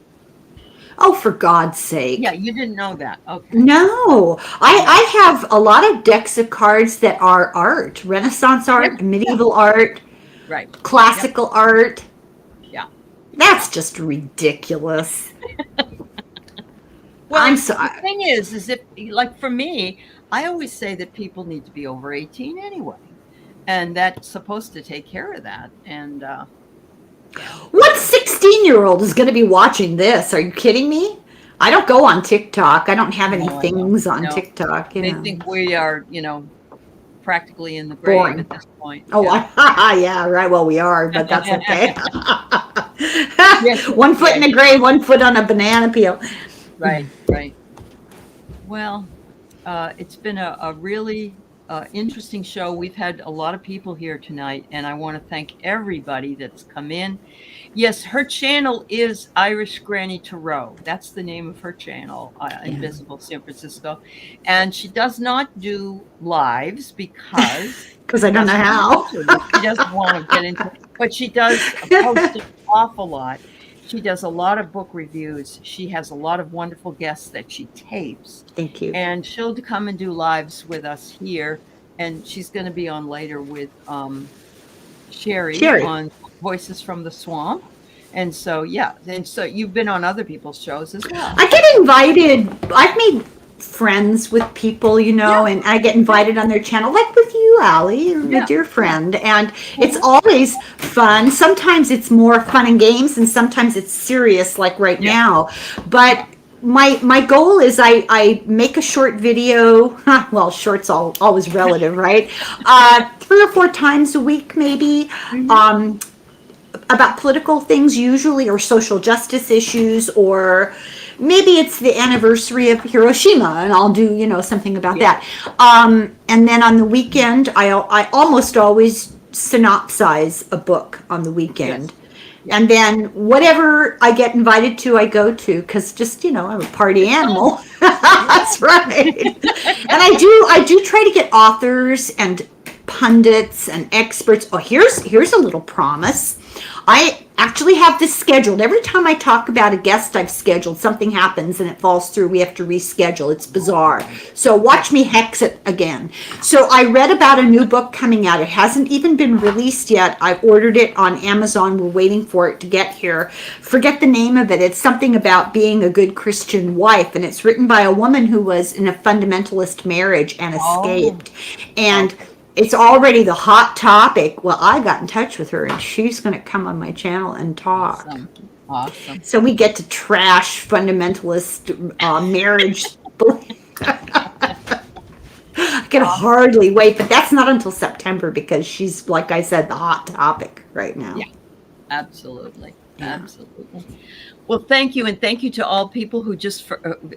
Speaker 2: Oh, for God's sake.
Speaker 1: Yeah, you didn't know that. Okay.
Speaker 2: No. I have a lot of decks of cards that are art, Renaissance art, medieval art,
Speaker 1: right,
Speaker 2: classical art.
Speaker 1: Yeah.
Speaker 2: That's just ridiculous.
Speaker 1: Well,
Speaker 2: I'm
Speaker 1: the
Speaker 2: sorry.
Speaker 1: thing is if, like for me, I always say that people need to be over 18 anyway, and that's supposed to take care of that. And yeah,
Speaker 2: What 16-year-old is going to be watching this? Are you kidding me? I don't go on TikTok. I don't have any
Speaker 1: no, I know,
Speaker 2: things on
Speaker 1: no,
Speaker 2: TikTok,
Speaker 1: they think we are, practically in the grave
Speaker 2: boring.
Speaker 1: at this point.
Speaker 2: Oh,
Speaker 1: Yeah.
Speaker 2: yeah, right. Well, we are, but that's okay.
Speaker 1: Yes,
Speaker 2: One foot
Speaker 1: yeah,
Speaker 2: in the grave, one foot on a banana peel.
Speaker 1: right, right. Well, it's been a really interesting show. We've had a lot of people here tonight, and I want to thank everybody that's come in. Yes, her channel is Irish Granny Tarot. That's the name of her channel,
Speaker 2: Yeah,
Speaker 1: Invisible San Francisco. And she does not do lives because
Speaker 2: because
Speaker 1: she
Speaker 2: I don't know
Speaker 1: doesn't
Speaker 2: how.
Speaker 1: want to. She doesn't want to get into it, but she does post an awful lot. She does a lot of book reviews. She has a lot of wonderful guests that she tapes,
Speaker 2: Thank you.
Speaker 1: and she'll come and do lives with us here. And she's going to be on later with Sherry
Speaker 2: Sherry.
Speaker 1: on Voices from the Swamp. And so, yeah. And so you've been on other people's shows as well.
Speaker 2: I get invited. I've made friends with people,
Speaker 1: Yeah.
Speaker 2: and I get invited on their channel, like with you, Aley,
Speaker 1: Yeah.
Speaker 2: with your friend. And it's always fun. Sometimes it's more fun and games, and sometimes it's serious, like right now. But my goal is I make a short video. Well, short's always relative, right? 3 or 4 times a week, maybe. About political things usually, or social justice issues, or maybe it's the anniversary of Hiroshima and I'll do something about that. And then on the weekend I almost always synopsize a book on the weekend. And then whatever I get invited to, I go to, because just I'm a party animal. That's right. And I do try to get authors and pundits and experts. Oh, here's a little promise. I actually have this scheduled. Every time I talk about a guest I've scheduled, something happens and it falls through. We have to reschedule. It's bizarre. So watch me hex it again. So I read about a new book coming out. It hasn't even been released yet. I've ordered it on Amazon. We're waiting for it to get here. Forget the name of it. It's something about being a good Christian wife. And it's written by a woman who was in a fundamentalist marriage and escaped. And it's already the hot topic. Well, I got in touch with her and she's going to come on my channel and talk.
Speaker 1: Awesome.
Speaker 2: So we get to trash fundamentalist marriage. I can hardly wait, but that's not until September because she's, like I said, the hot topic right now.
Speaker 1: Yeah, absolutely. Yeah. Absolutely. Well, thank you. And thank you to all people who just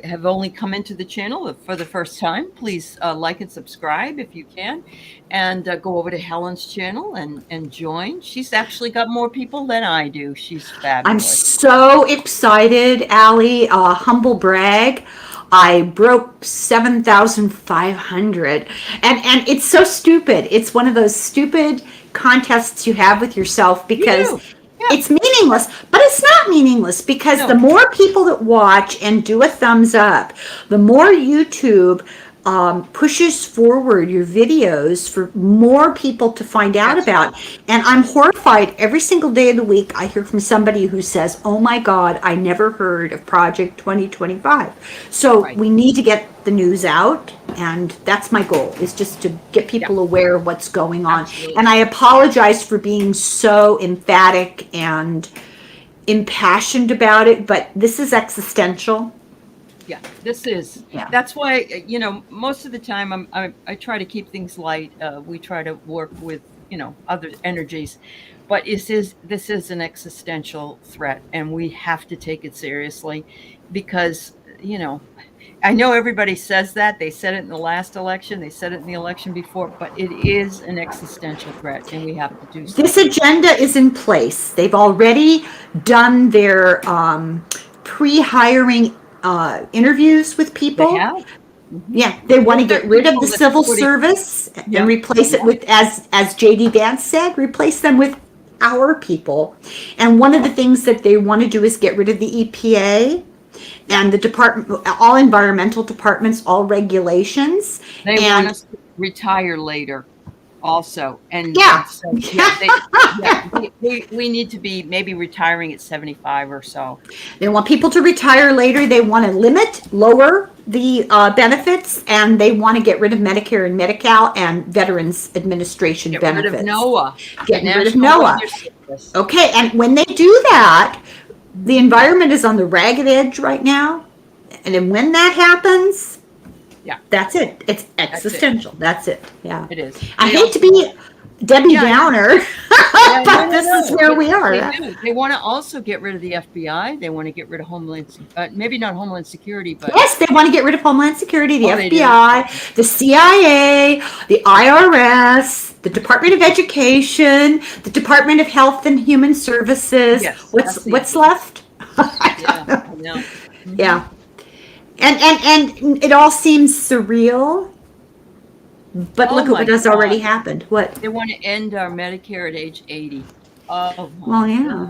Speaker 1: have only come into the channel for the first time. Please like and subscribe if you can, and go over to Helen's channel and join. She's actually got more people than I do. She's fabulous.
Speaker 2: I'm so excited, Aley. Humble brag. I broke 7,500. And it's so stupid. It's one of those stupid contests you have with yourself because it's meaningless, but it's not meaningless because the more people that watch and do a thumbs up, the more YouTube pushes forward your videos for more people to find out about. And I'm horrified every single day of the week. I hear from somebody who says, oh my God, I never heard of Project 2025. So we need to get the news out. And that's my goal, is just to get people aware of what's going on.
Speaker 1: Absolutely.
Speaker 2: And I apologize for being so emphatic and impassioned about it, but this is existential.
Speaker 1: Yeah, this is.
Speaker 2: Yeah.
Speaker 1: That's why, most of the time I try to keep things light. We try to work with, other energies. But this is an existential threat, and we have to take it seriously because, I know everybody says that. They said it in the last election. They said it in the election before, but it is an existential threat, and we have to do something.
Speaker 2: This agenda is in place. They've already done their pre-hiring interviews with people.
Speaker 1: They have?
Speaker 2: Yeah, they want to get rid of the civil service and replace it with, as J.D. Vance said, replace them with our people. And one of the things that they want to do is get rid of the EPA and the department, all environmental departments, all regulations.
Speaker 1: They want us to retire later. also.
Speaker 2: Yeah.
Speaker 1: And so, we need to be maybe retiring at 75 or so.
Speaker 2: They want people to retire later. They want to lower the benefits, and they want to get rid of Medicare and Medi-Cal and Veterans Administration
Speaker 1: Get
Speaker 2: benefits.
Speaker 1: rid of NOAA.
Speaker 2: Getting rid of
Speaker 1: National
Speaker 2: NOAA.
Speaker 1: Weather Service.
Speaker 2: Okay, and when they do that, the environment is on the ragged edge right now. And then when that happens,
Speaker 1: Yeah.
Speaker 2: that's it. It's existential. That's it. Yeah.
Speaker 1: It is.
Speaker 2: I
Speaker 1: They
Speaker 2: hate to be Debbie Downer, but this is where we are.
Speaker 1: They do. They want to also get rid of the FBI. They want to get rid of maybe not Homeland Security, but
Speaker 2: Yes, they want to get rid of Homeland Security, the
Speaker 1: they do.
Speaker 2: FBI, the CIA, the IRS, the Department of Education, the Department of Health and Human Services.
Speaker 1: Yes,
Speaker 2: What's left?
Speaker 1: yeah, I know.
Speaker 2: Yeah. And it all seems surreal. But
Speaker 1: Oh
Speaker 2: look at
Speaker 1: my
Speaker 2: what has
Speaker 1: God.
Speaker 2: already happened. What?
Speaker 1: They want to end our Medicare at age 80. Oh,
Speaker 2: Well, yeah.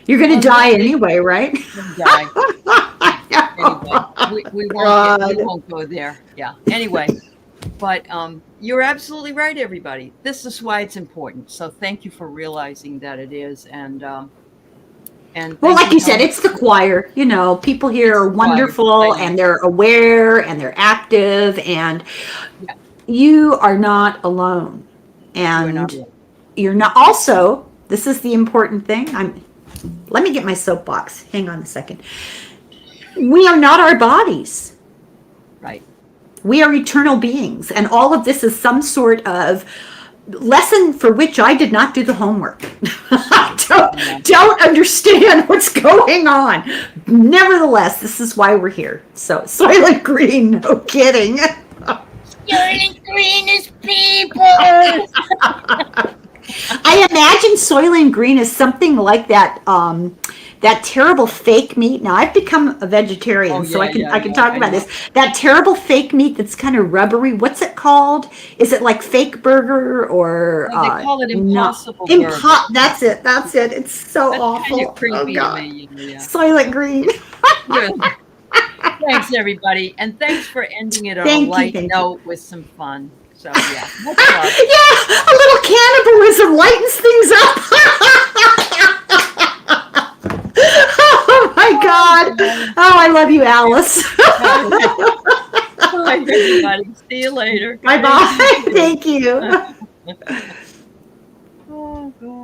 Speaker 2: You're going to die anyway, right?
Speaker 1: Die. Anyway, we won't go there. Yeah. Anyway, but you're absolutely right, everybody. This is why it's important. So thank you for realizing that it is. And
Speaker 2: Well, like you said, it's the choir. You know, people here are wonderful, and they're aware, and they're active, and you are not alone. And you're not. Also, this is the important thing. Let me get my soapbox. Hang on a second. We are not our bodies.
Speaker 1: Right.
Speaker 2: We are eternal beings, and all of this is some sort of lesson for which I did not do the homework. don't understand what's going on. Nevertheless, this is why we're here. So, Soylent Green, no kidding.
Speaker 1: Soylent Green is people.
Speaker 2: I imagine Soylent Green is something like that. That terrible fake meat. Now I've become a vegetarian, so I can talk about this. That terrible fake meat that's kind of rubbery. What's it called? Is it like fake burger or?
Speaker 1: They call it Impossible Burger.
Speaker 2: That's it. That's it. It's so awful.
Speaker 1: Kind of creepy
Speaker 2: oh
Speaker 1: to
Speaker 2: God.
Speaker 1: me, yeah.
Speaker 2: Soylent Green.
Speaker 1: Thanks, everybody, and thanks for ending it on a light note with some fun. So yeah, much love.
Speaker 2: Yeah, a little cannibalism lightens things up. Oh my God. Oh, I love you, Alice.
Speaker 1: Bye, everybody. See you later.
Speaker 2: Bye-bye. Thank you.
Speaker 1: Oh, God.